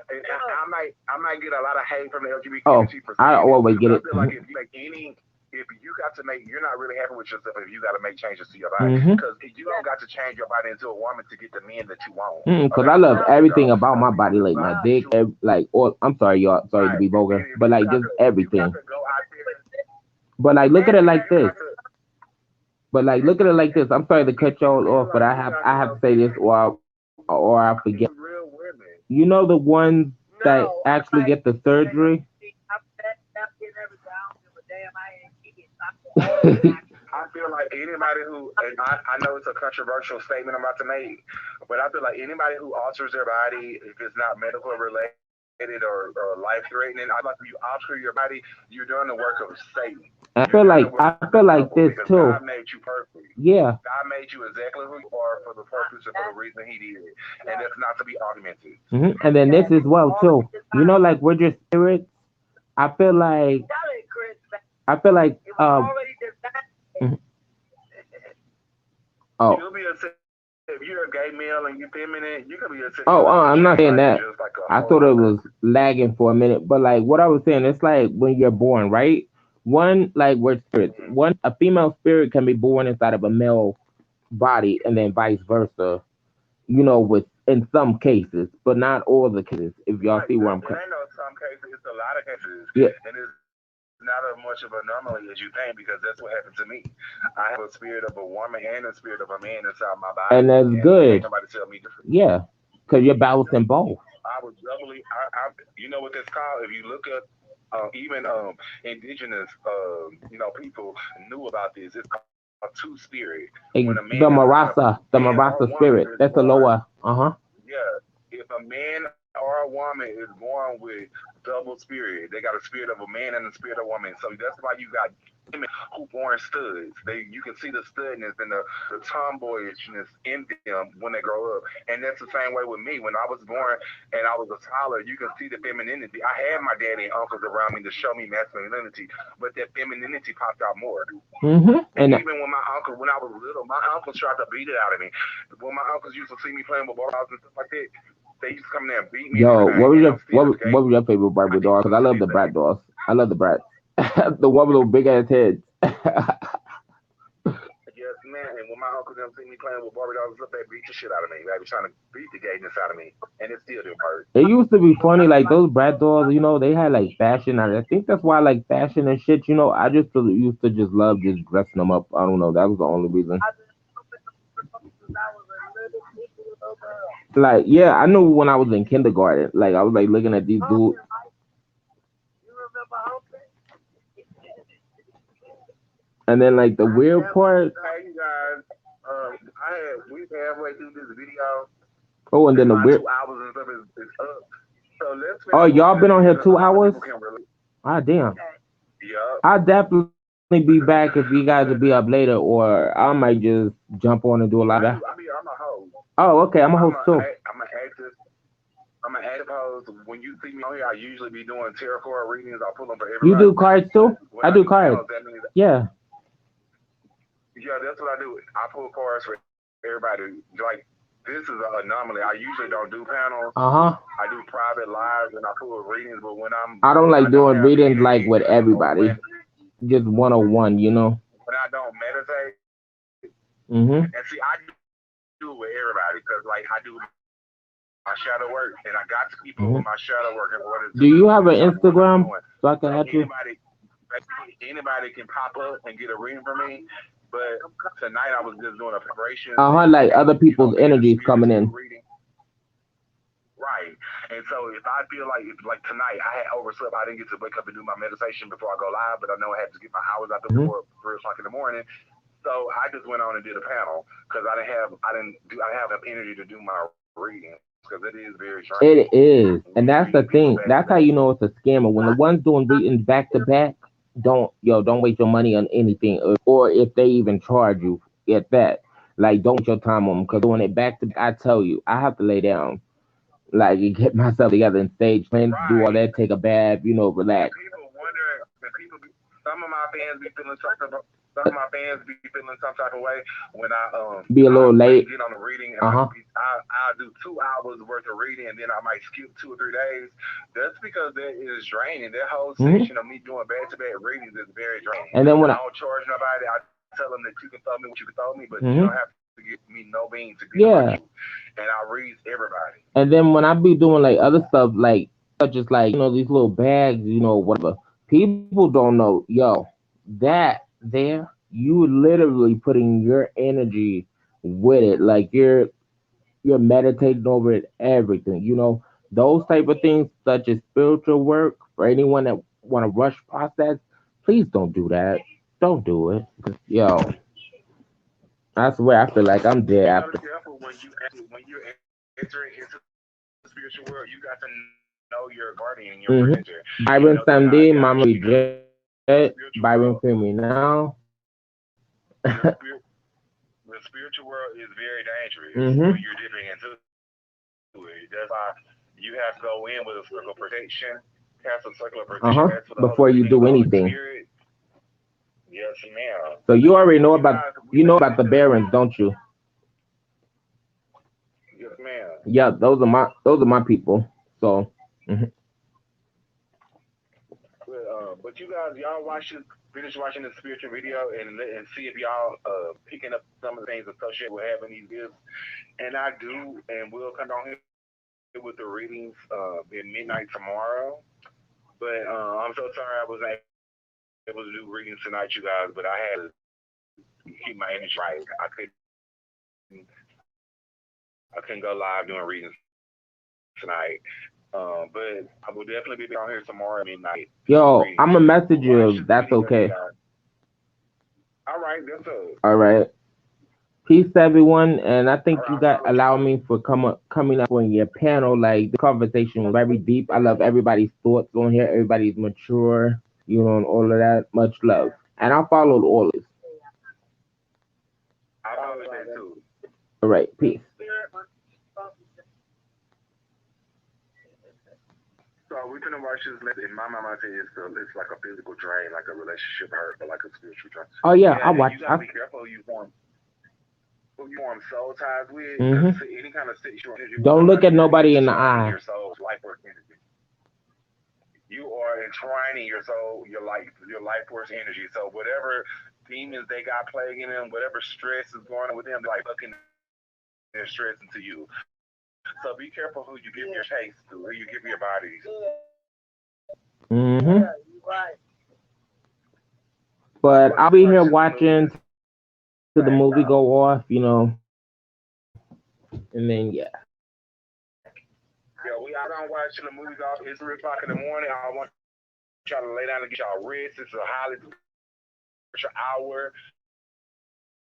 I might I might get a lot of hate from the LGBT Oh, community for I saying this, always but get I it. feel like if you make any, if you got to make, you're not really happy with yourself if you got to make changes to your body, Mm-hmm. because you don't got to change your body into a woman to get the men that you want. Because I Okay, love so everything about my you body, like my got dick, to, like all. I'm sorry, y'all. Sorry to right, be vulgar, and but like just if you got everything. to go out there, But like, look at it if like you this. got to, But like, look at it like this. I'm sorry to if cut you y'all feel off, but like you got to I have go to say get this, or I forget. these real women, You know the ones that No, actually I get the surgery. I'm that getting everything. I don't give a damn. I ain't kidding. I'm all I feel like anybody who, and I know it's a controversial statement I'm about to make, but I feel like anybody who alters their body, if it's not medical related or life threatening, I feel like when you alter your body, you're doing the work of Satan. I You're feel doing the like work of the devil this because God too. made you perfect. Yeah. God made you exactly who you are for the purpose and for the reason He did, and that's not to be augmented. And then this as well too. You know, like with your spirits, I feel like telling Chris, I feel like it was already designed. mhm. Oh, You'll be accepted if you're a gay male and you're feminine. You can be accepted as a I'm not saying transgender, that. just like a I whole thought it other. was lagging for a minute, but like what I was saying, it's like when you're born, right? One like we're spirits. Mhm. One a female spirit can be born inside of a male body, and then vice versa. You know, with in some cases, but not all the cases. If y'all Right. see where I'm It coming, ain't no some cases. It's a lot of cases, yeah, and it's not as much of an anomaly as you think because that's what happened to me. I have a spirit of a woman and a spirit of a man inside my body, and and that's can't nobody good. tell me different. Yeah, because you're balancing both. I was doubly. you know what that's called? If you look at even indigenous people knew about this. It's called two spirit. When a man and a The man or a Marasa woman is spirit. That's the born, lower. Uh-huh. yeah, if a man or a woman is born with double spirit, they got a spirit of a man and a spirit of a woman. So that's why you got women who born studs. You can see the studness and the tomboyishness in them when they grow up. And that's the same way with me. When I was born and I was a toddler, you can see the femininity. I had my daddy and uncles around me to show me masculinity, but that femininity popped out more. And And even when my uncle, when I was little, my uncles tried to beat it out of me. When my uncles used to see me playing with balls and stuff like that, they used to come there and beat me and yo, everything. And I'm still gay. what was your favorite I Barbie did doll? to Because I love this the day. brat dolls. I love the brats. The one with those big ass heads. Yes, man. And when my uncle them see me playing with Barbie dolls and stuff, they beat the shit out of me. They was trying to beat the gayness out of me, and it still didn't hurt. It used to be funny, like those brat dolls. You know, they had like fashion. I think that's why I like fashion and shit. You know, I just used to just love just dressing them up. I don't know. That was the only reason. I just because I was a little bitty little girl. Like, yeah, I knew when I was in kindergarten. Like, I was like looking at these dudes, Humphrey, Mike, you remember Humphrey? and then like the I weird definitely part. remember. Hey, you guys. We halfway through this video, Oh, and then and the my weird. 2 hours and stuff is up. So let's Oh, finish y'all watching been this on video here because a two lot of hours? people can relate. Ah, damn. Okay. Yup. I'll definitely be Because back if you guys will be up later, or I might just jump on and do a lot of. I'm a host. Oh, okay. I'm a host too. I'm an active. I'm an active host. When you see me on here, I usually be doing tarot card readings. I pull them for You do everybody. cards too? But when I I do do cards. panels, that means Yeah. yeah, that's what I do. I pull cards for everybody. Like this is an anomaly. I usually don't do panels. Uh huh. I do private lives and I pull readings. But when I don't I like don't doing have the readings energy like with or when everybody. Just 101, you know. I don't meditate. And see, Mhm. I do it with everybody because like I do my shadow work, and I got to keep up with my shadow work in Mhm. order to do the good job of what Do I'm you doing. have an So Instagram so I anybody, can add you? basically anybody can pop up and get a reading from me. But tonight I was just doing a preparation Like and other people's being the energies spirit to coming do a in. reading. Right. And so if I feel like if like tonight I had overslept, I didn't get to wake up and do my meditation before I go live, but I know I had to get my hours out there Mhm. before 3 o'clock in the morning. So I just went on and did a panel because I didn't have enough energy to do my readings because it is very draining It when you is, reading and people that's the back to thing. back. That's how you know it's a scammer. When the ones doing readings back to back, don't waste your money on anything, or if they even charge you, get that. Like, don't waste your time on them because doing it back to back, I tell you, I have to lay down, like, and get myself together and stage plans, do all Right. that, take a bath, And relax. people wonder, and some of my fans be feeling something about. some of my fans be feeling some type of way when Be a I little may late. get on the reading and Uh huh. I do 2 hours worth of reading and then I might skip 2 or 3 days. That's because that is draining. That whole Hmm. session of me doing back to back readings is very draining. And then when I I, don't charge nobody. I tell them that you can throw me what you can throw me, but you don't have to hmm, give me no beans to get about you. yeah. And I read everybody. And then when I be doing like other stuff, like such as like these little bags, whatever. People don't know, yo, that there, you literally putting your energy with it, like you're meditating over it, everything. Those type of things, such as spiritual work. For anyone that want to rush process, please don't do that. Don't do it. 'Cause, yo, I swear, I feel like I'm dead You gotta after. be careful when you're entering into the spiritual world. You got to know your guardian, your protector. You got to know the Hmm. high God that you Byron got because Sunday, the Mama spiritual Reject, world, Byron Feel Me Now. the spirit, the spiritual world is very dangerous when Hmm. you're dipping into it. That's why you have to go in with a circle of protection, cast a circle of protection, ask for the Uh Holy huh. leading of the Holy Before you do Spirit. anything. Yes, ma'am. So you Well, already you know guys, about we made it into the Barons, don't you? yes, ma'am. Yeah, those are my people. So, mhm. But you guys, y'all finish watching the spiritual video and see if y'all picking up some of the things associated with having these gifts. And I do, and we'll come down here with the readings at midnight tomorrow. But I'm so sorry I wasn't able to do readings tonight, you guys. But I had to keep my energy right. I couldn't go live doing readings tonight. But I will definitely be back on here tomorrow at midnight doing readings. Yo, Watch I'm this gonna video, you message guys. you if that's okay. All right, that's up. All right. Peace, everyone, and I All right, think I'll you follow got you. allow me for coming up on your panel. Like the conversation was very deep. I love everybody's thoughts on here. Everybody's mature, and all of that. Much love, and I followed all this. I followed that too. All right, peace. So we're gonna watch this. In my mind, I say it's like a physical drain, like a relationship hurt, but like a spiritual drain. Oh yeah, Yeah, I and you watch. gotta be careful who you form soul ties with, because Hmm. any kind of sexual energy with Don't look somebody at nobody is in the draining eye. your soul's life force energy. You are entraining your soul, your life force energy. So whatever demons they got plaguing them, whatever stress is going on with them, they're like sucking their stress into you. So be careful who you give your chase to, who you give your bodies. Hmm. But But let's I'll watch be here this movie at the watching till the same movie time. go off. And then yeah. Yeah, I don't watch the movies off. It's 3 o'clock in the morning. I want y'all to lay down and get y'all rest. It's a highly spiritual hour. During the demon time is what a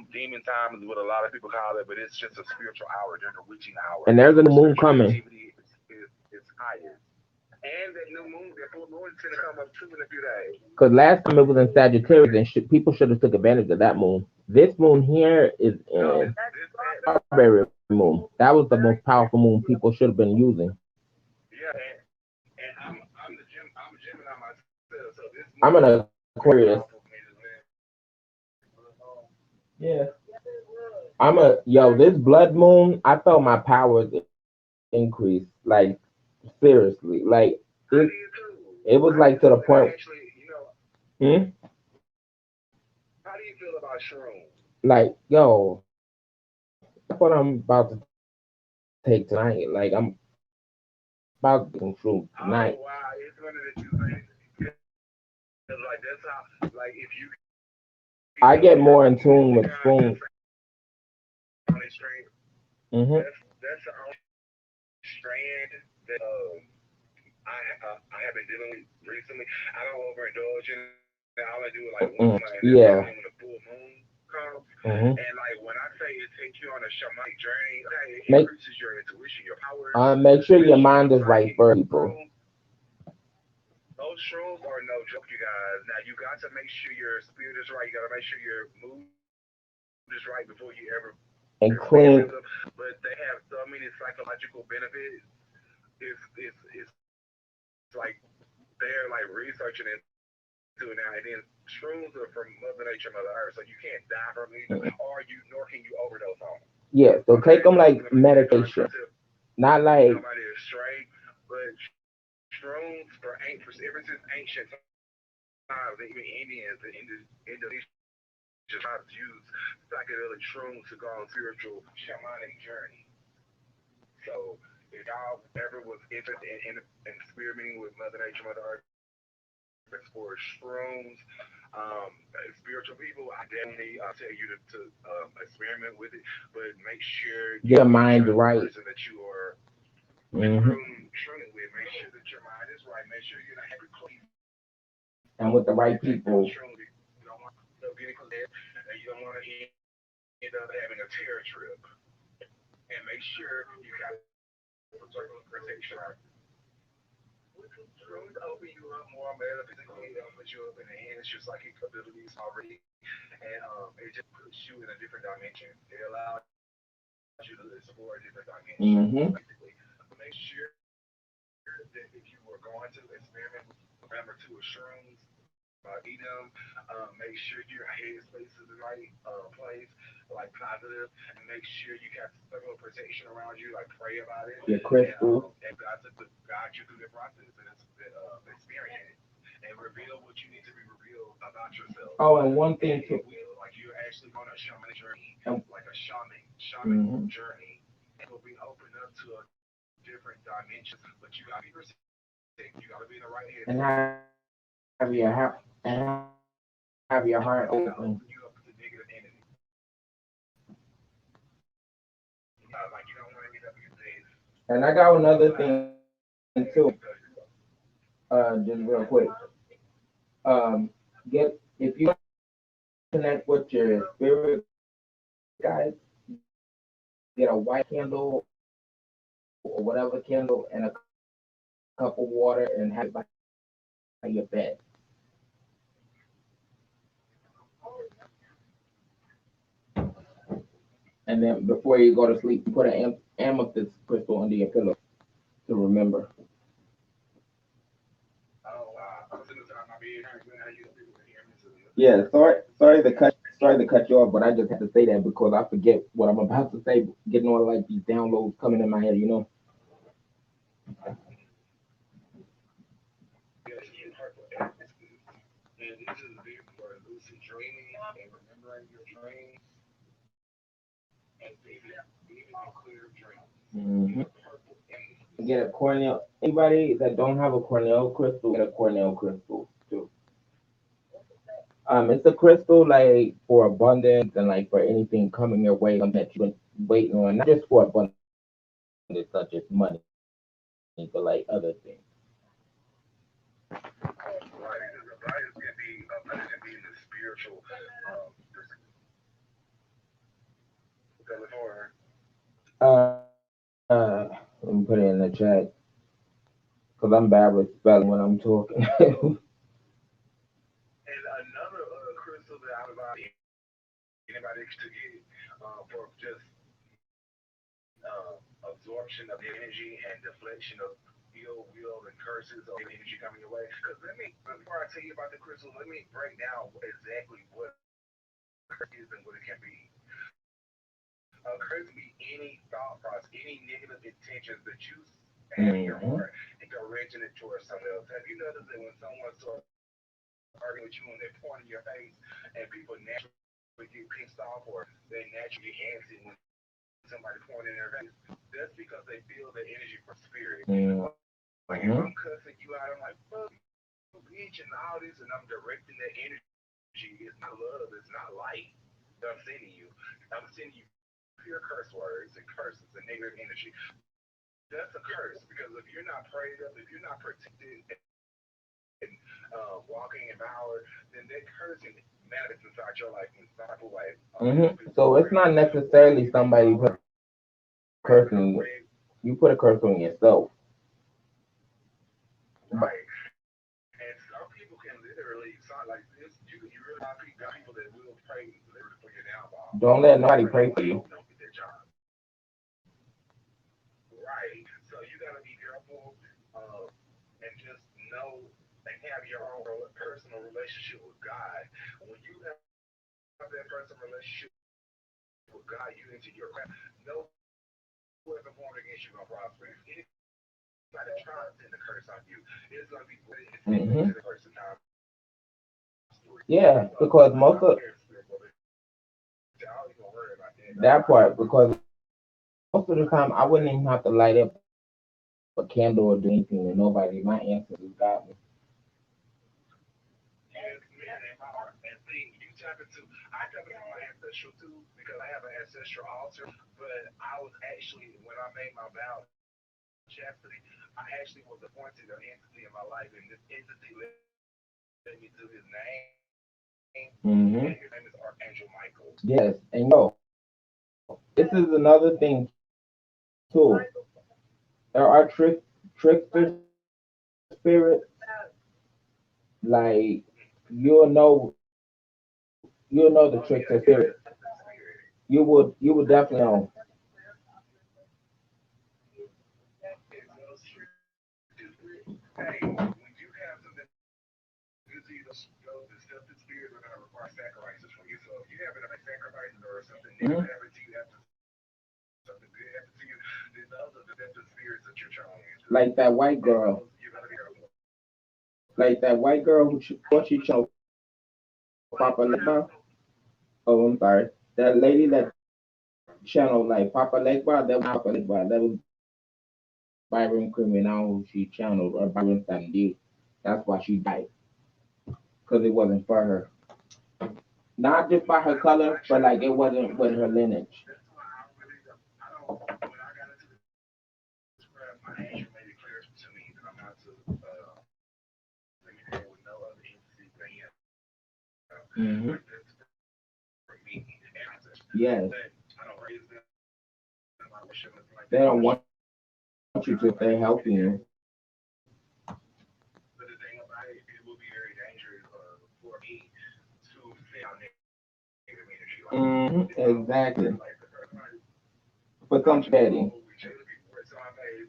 lot of people call it, but it's just a spiritual hour during the witching hour. That's when spiritual And there's a new activity moon coming. is highest. And that full moon is gonna come up too in a few days. Because last time it was in Sagittarius, and people should have took advantage of that moon. This moon here is No, in this Strawberry moon. That was the most powerful moon people should have been using. yeah, and I'm a Gemini myself, so this moon is I'm very an powerful for me Aquarius. as well. Yeah. This blood moon, I felt my powers increase. Like, seriously. Like, it, it was I like did to the too, and I point. actually, Hmm? how do you feel about shrooms? Like, yo, that's what I'm about to take tonight. Like, I'm about to take some shrooms tonight. Oh wow, it's funny that you say that because like that's how like if you get I if get you more in guys just tune with found it shrooms. straight, Hmm. that's the only strand that I have been dealing with recently. I don't overindulge in it. All I do is like once a month, and that's only when the Yeah. full moon comes. And Hmm. like when I say it takes you on a shamanic journey, okay, it Make increases your intuition, your powers, make sure your makes you mind is right psychic. first, people. Those shrooms are no joke, you guys. Now you got to make sure your spirit is right. You got to make sure your mood is right before you ever experiment with them. And clean. But they have so many psychological benefits. It's like they're like researching into it. So to it now. And then shrooms are from Mother Nature, Mother Earth, so you can't die from either, or you nor can you overdose on them. Yeah, so take Okay, them so that's like another thing that medication, concept not lead like somebody astray. But shrooms ever since ancient times, and even Indians and Indonesians tribes use psychedelic shrooms to go on spiritual shamanic journey. So if y'all ever was interested in experimenting with Mother Nature, Mother Earth as far as shrooms, spiritual people, I definitely tell you to experiment with it, but make sure you make get sure your the mind person that right. you are Hmm. shooting with, make sure that your mind is right, make sure you're not having crazy And with the effects right of people. shrooms. You don't want to end up getting possessed, and you don't want to end up having a terror trip. And make sure you got some sort of protection. Shrooms open you up more metaphysically, it'll put you up and enhance your psychic abilities already, and it just puts you in a different dimension. It allows you to explore a different dimension, basically. But Hmm. make sure that if you were going to experiment with gram or two of shrooms by eating them, make sure your headspace is in the right place, like positive, and make sure you got some level of protection around you, like pray about it, and Your ask crystals. God to guide you through the process and experience it, and reveal what you need to be revealed about yourself. Oh, and And one it thing will, too. like you're actually on a shamanic journey, Um, like a shamanic mhm. journey, and will be opened up to a different dimensions. But you gotta be protected. You gotta be in the right headspace. And have your heart and have your heart Because open. it's gonna open you up to negative energy. Like you don't want to end up in this. And I got So another I thing ask you too. to tell yourself. Just real quick. Um, get if you connect with your spirit guides, get a white candle or whatever candle and a cup of water and have it by your bed. And then before you go to sleep, you put an amethyst crystal under your pillow to remember. Oh wow. I'm sitting inside my bed drinking. How you feel with here? Yeah, sorry to cut you off, but I just had to say that because I forget what I'm about to say. Getting all like these downloads coming in my head, you know. Yes, you purple amethyst. And this is big for lucid dreaming and remembering your dreams and vivid and clear dreams. Hmm. Get a purple amethyst. Get a cornea. Anybody that don't have a cornell crystal, get a cornell crystal too. It's a crystal like for abundance and like for anything coming your way, something that you've been waiting on, not just for abundance such as money, but like other things. Right, because abundance can be in the spiritual California. Let me put it in the chat because I'm bad with spelling when I'm talking. And another crystal that I would advise anybody to get for just absorption of energy and deflection of ill will and curses or energy coming your way. Because before I tell you about the crystal, let me break down exactly what a curse is and what it can be. A curse can be any thought process, any negative intentions that you have in your heart and Hmm. directing it towards someone else. Have you noticed that when someone starts arguing with you and they're pointing in your face and people naturally get pissed off or they naturally get antsy when somebody pointing in their face? That's because they feel the energy from spirit. Like if I'm cussing you out, I'm like, fuck you, bitch, and all this, and I'm directing that energy. It's not love, it's not light that I'm sending you. I'm sending you pure curse words and curses and negative energy. That's a curse because if you're not prayed up, if you're not protected and walking in power, then that curse can manifest inside your life in some type of way. This is spiritual. Hmm. Where So you it's can not follow necessarily somebody put a curse on you. red, You put a curse on yourself. right? But And some people can literally, like this, you really got people that will pray literally for your downfall. don't They'll let pray nobody that pray you for you. don't get that job. Right. So you got to be careful and just know. and have your own personal relationship with God. When you have that personal relationship with God, you into your craft. No weapon formed against you gonna prosper. If anybody tries to send the curse on you, it's gonna be blatantly seen as a curse in times three. Hmm. So I Yeah, don't even because worry about that. that part, because most of the time I wouldn't even have to light up a candle or do anything, and nobody, my ancestors got me. Yes, man, and my heart, and see, you tap into, I tap into my ancestral too because I have an ancestral altar. But I was actually, when I made my vow of chastity, I actually was appointed an entity in my life, and this entity led me to his name, and his name is Archangel Michael. Hmm. Yes, and yo, this is another thing too. There are trickster spirits. Like you'll know the trickster spirit. You would definitely know. Hey, when you have something good to you, those deceptive spirits are going to require sacrifices from you. So if you happen to make sacrifices or something negative happen to you Hmm. after something good happened to you, then those are deceptive spirits that you're trying into. And Like those that you white better be girl. careful. Like that white girl who thought she channeled Papa Legba. Oh, I'm sorry. That lady that channeled like Papa Legba, that was Papa Legba. That was Byron Criminal who she channeled, or Byron Sandy. That's why she died, because it wasn't for her. Not just by her color, but like it wasn't with her lineage. That's why I don't, when I got into this craft, my angel made it clear to me that I'm not to communicate with no other entity than him. Like, that's for me and my Hmm. ancestors. But I don't raise them, I don't Yes, worship them, nothing like that. I worship them like they worship me. they don't want you to And if I they're allow them to helping you. communicate. But the thing about it, it will be very dangerous for me to send out negative energy. Like, if I was Hmm. spreading like the curse, Exactly. I was just For gonna some go over petty. with other people. So I made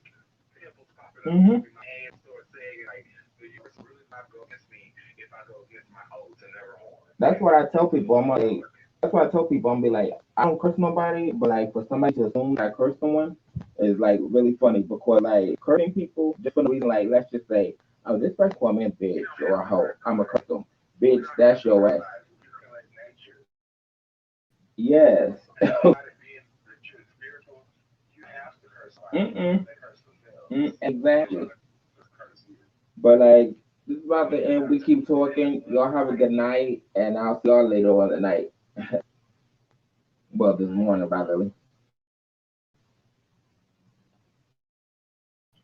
pimples popping up in my Hmm. hands, start saying like the universe will really not go against me if I go against my oath to never harm. That's what And I tell it people. was I'm not like, working. that's what I tell people. I'm be like, I don't curse nobody, but like for somebody to assume that I curse someone is like really funny, because like cursing people just for no reason. Like let's just say, oh, this person called me a You bitch don't or have a to hoe. curse I'm a nobody. curse them. You Bitch, don't have to that's curse your ass. nobody. You can let nature. Yes. Anybody being the spiritual, you have to curse somebody Mm-mm. because they curse themselves. They ain't Exactly. trying to curse you. But like this is about the end. We keep talking. Y'all have a good night, and I'll see y'all later on the night. Well, this morning, by the way.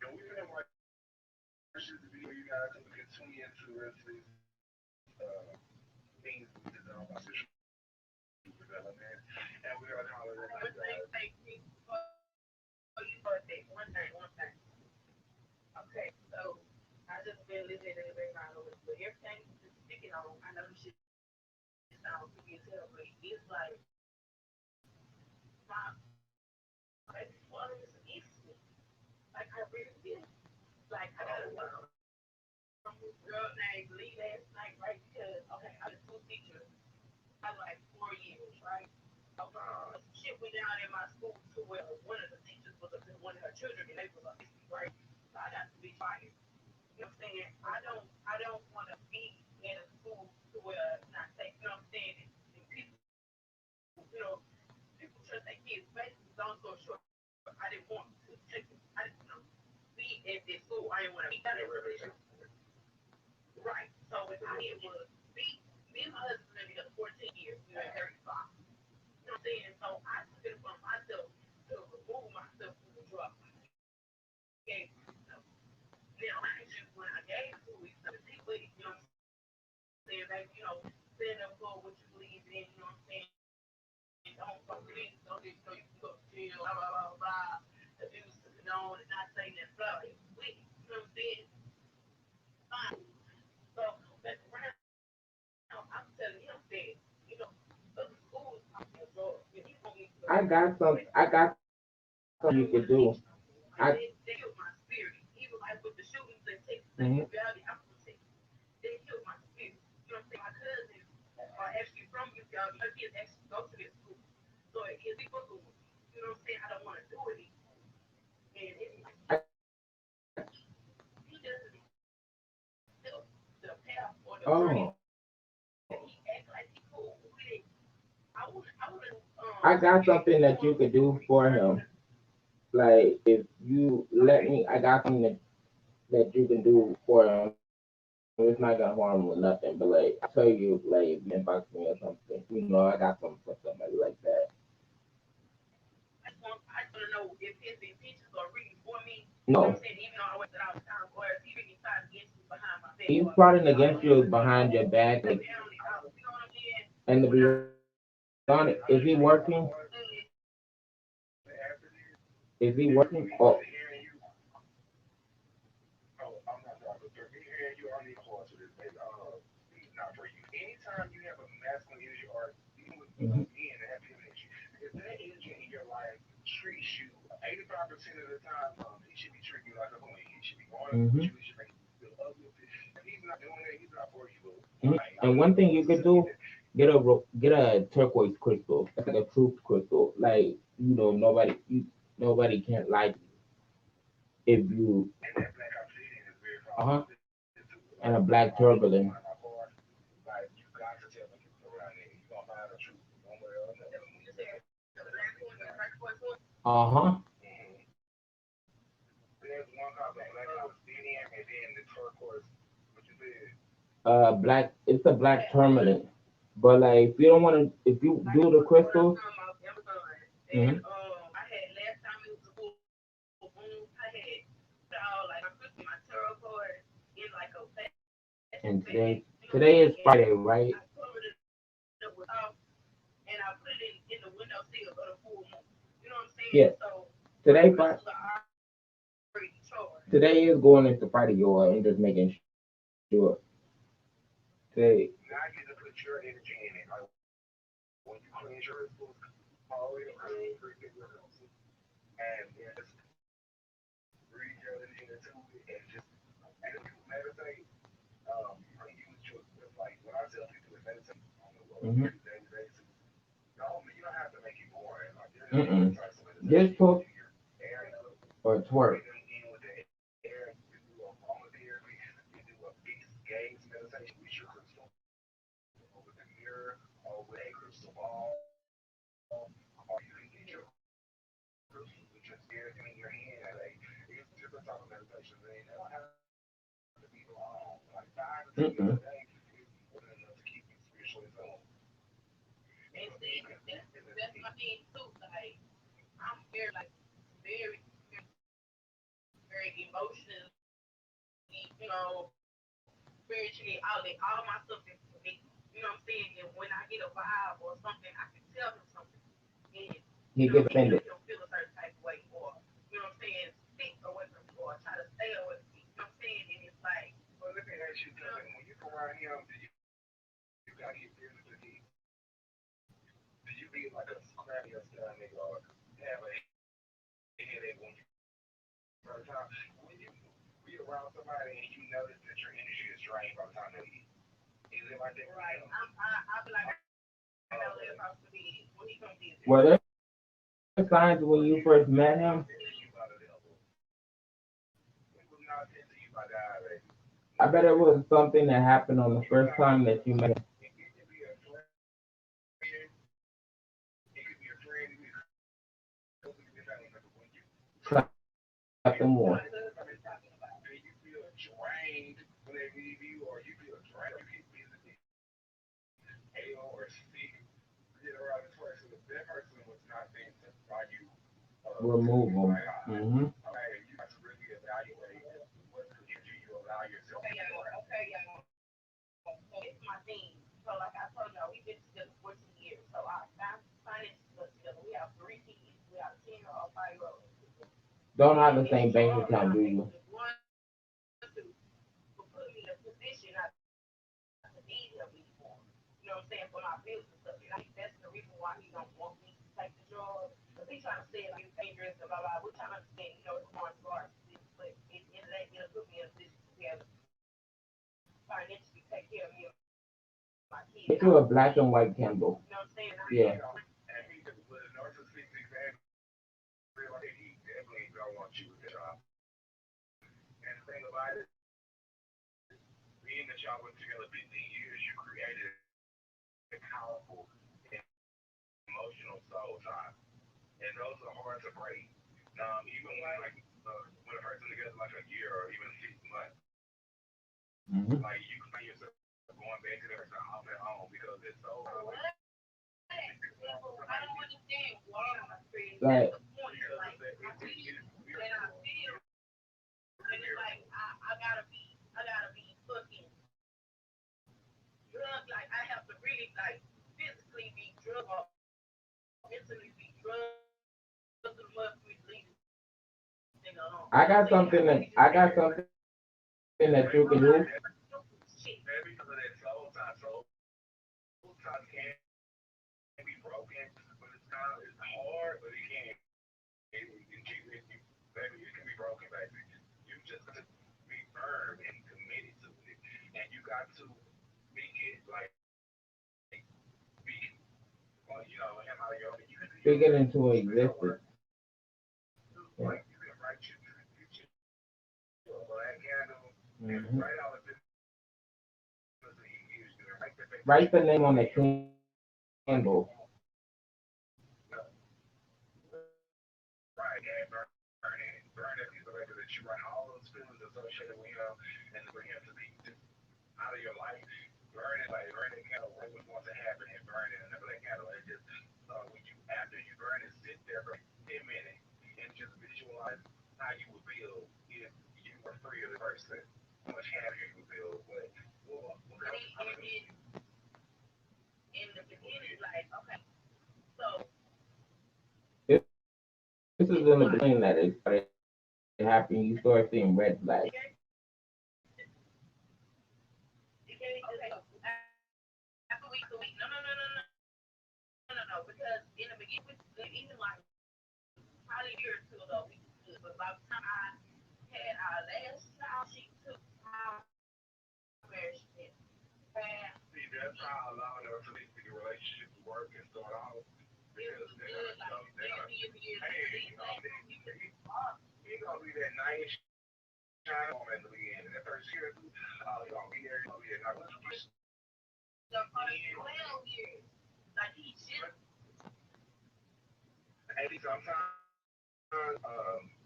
And we're gonna watch this video, you guys, so we continue into the rest of these things we need to know about sexual development. And we're gonna call it a night, you guys. I got something you can do. I. Mhm. I got something that you could do for him. Like if you let me, I got something that you can do for him. It's not gonna harm him with nothing. But like I tell you, like if you inbox me or something, I got something for somebody like that. No, he's plotting against you behind your back. Like, and to be honest, is he working? Is he working? Oh, mhm, mhm. And one thing you could do, get a turquoise crystal. That's like a truth crystal. Like nobody can't lie if you. Uh huh. And a black turbulent. Uh huh. Black. It's a black tourmaline. But like, if you don't want to, if you do the crystals, mhm, and today is Friday, right? Yeah. Today, today is going into Friday, y'all. I'm just making sure. Today, mm-hmm. Mm-mm. Just talk or twerk. Mm-mm. He gets offended. Were there signs when you first met him? I bet it was something that happened on the first time that you met him. Something more. Remove them. Hmm. Don't have the same bank account, do you? Get you a black and white candle. Yeah. And he just was narcissistic and real like he definitely don't want you with that job. And the thing about it, being that y'all were together 15 years, you created a powerful emotional soul tie. And those are hard to break. Even when when a person together like a year or even 6 months, like you can find yourself going back to that person off and on because it's so Right. I got something that you can do. and because of that soul ties can be broken, but it's hard, but it can. It can keep it, baby. It can be broken, baby. You just got to be firm and committed to it, and you got to speak it like speak. You know, and how you can do your Bring it best into to spell work. existence. Like Yeah. you can write you a black candle and write all the business that Hmm. you used to write the fact that you want to be here. Write the name on the Like you want, candle. right, and burn that piece of paper that you write all those feelings associated with him, and for him to be just out of your life. Burn it, like burn that candle. What was going to happen and burn it in the black candle, and just when you after you burn it, sit there for 10 minutes and just visualize how you would feel if you were free of the person. How much happier you would feel. This is in the beginning that it started happening. You start seeing red flags. See, that's how a lot of narcissistic relationships work and start off because hey, he gonna be that nice shiny woman in the beginning. That first year, he gonna be there, he gonna be there. Now, once you get and see, sometimes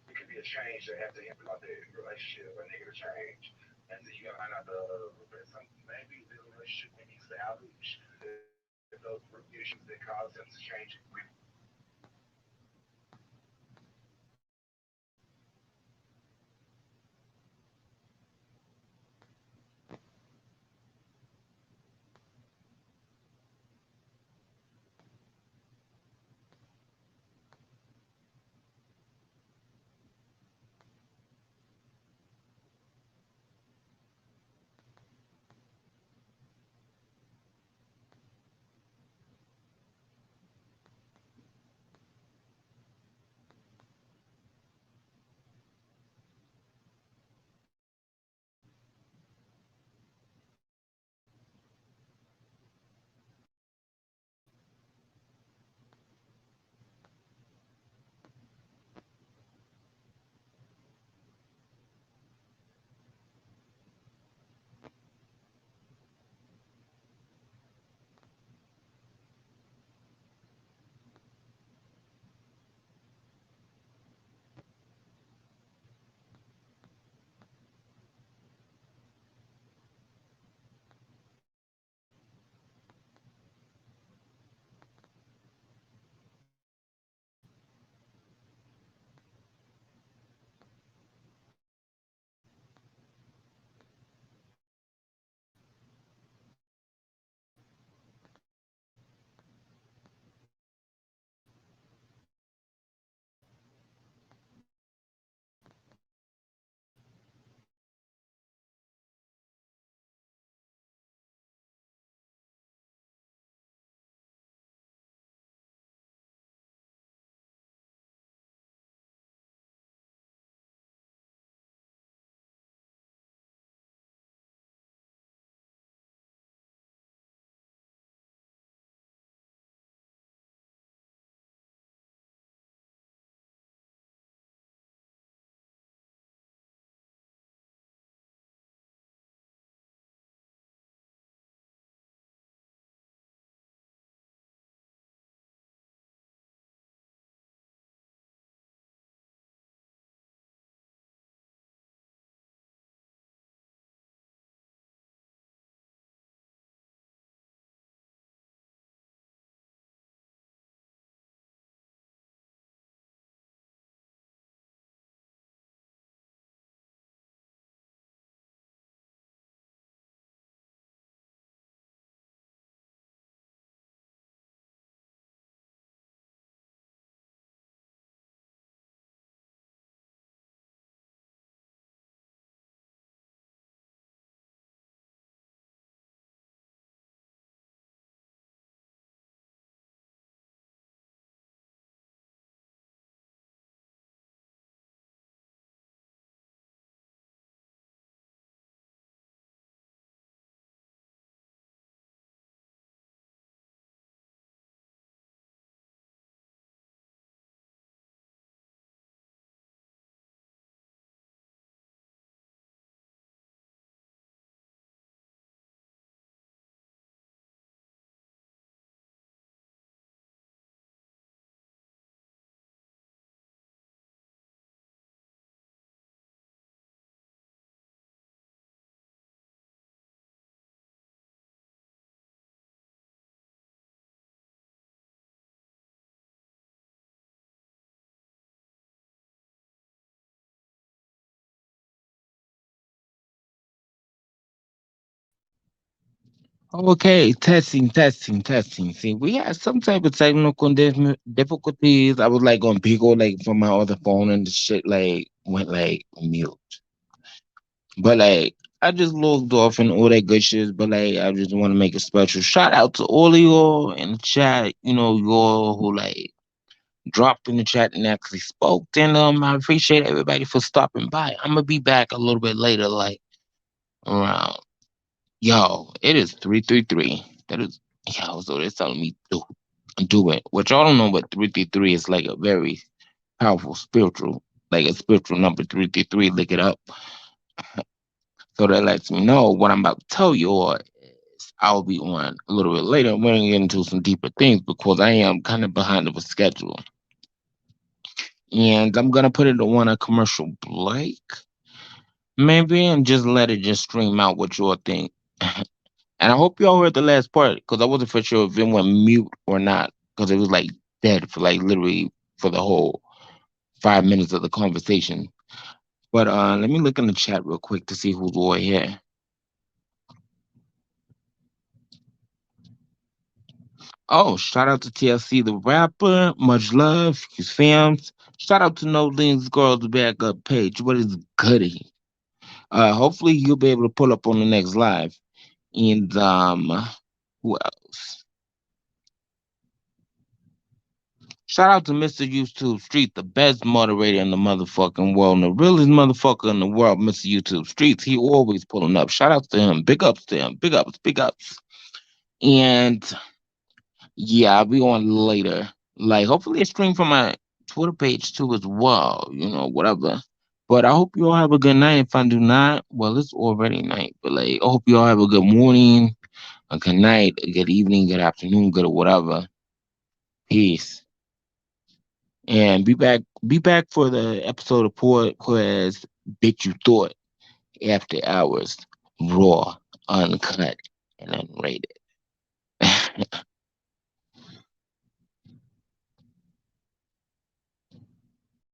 it can be a change that have to happen about that relationship, a negative change. And so you gotta find out maybe the relationship can be salvaged if those root issues that cause them to change. Okay, testing, testing, testing. See, we had some type of technical difficulties. I was like on Pico, like from my other phone, and the shit like went like mute. But like, I just logged off and all that good shit. But like, I just want to make a special shout out to all of y'all in the chat. You know, y'all who like dropped in the chat and actually spoke. And I appreciate everybody for stopping by. I'm gonna be back a little bit later, like around. Yo, it is 333. That is, yo, so they're telling me do it. Which y'all don't know, but 333 is like a very powerful spiritual, like a spiritual number 333. Look it up. So that lets me know what I'm about to tell you, or is I'll be on a little bit later. We're gonna get into some deeper things because I am kind of behind of a schedule. And I'm gonna put it on a commercial break, maybe, and just let it just stream out what y'all think. And I hope y'all heard the last part because I wasn't for sure if it went mute or not because it was like dead for like literally for the whole 5 minutes of the conversation. But let me look in the chat real quick to see who's all here. Oh, shout out to TLC the rapper. Much love, his fams. Shout out to No Links Girls Backup page. What is goody? Hopefully you'll be able to pull up on the next live. And who else? Shout out to Mr. YouTube Street, the best moderator in the motherfucking world, and the realest motherfucker in the world, Mr. YouTube Streets. He always pulling up. Shout out to him. Big ups to him. Big ups, big ups. And yeah, I'll be on later. Like, hopefully, a stream from my Twitter page too as well. You know, whatever. But I hope you all have a good night. If I do not, well, it's already night. But like, I hope you all have a good morning, a good night, a good evening, good afternoon, good whatever. Peace. And be back for the episode of Podcast Bitch You Thought After Hours, raw, uncut, and unrated.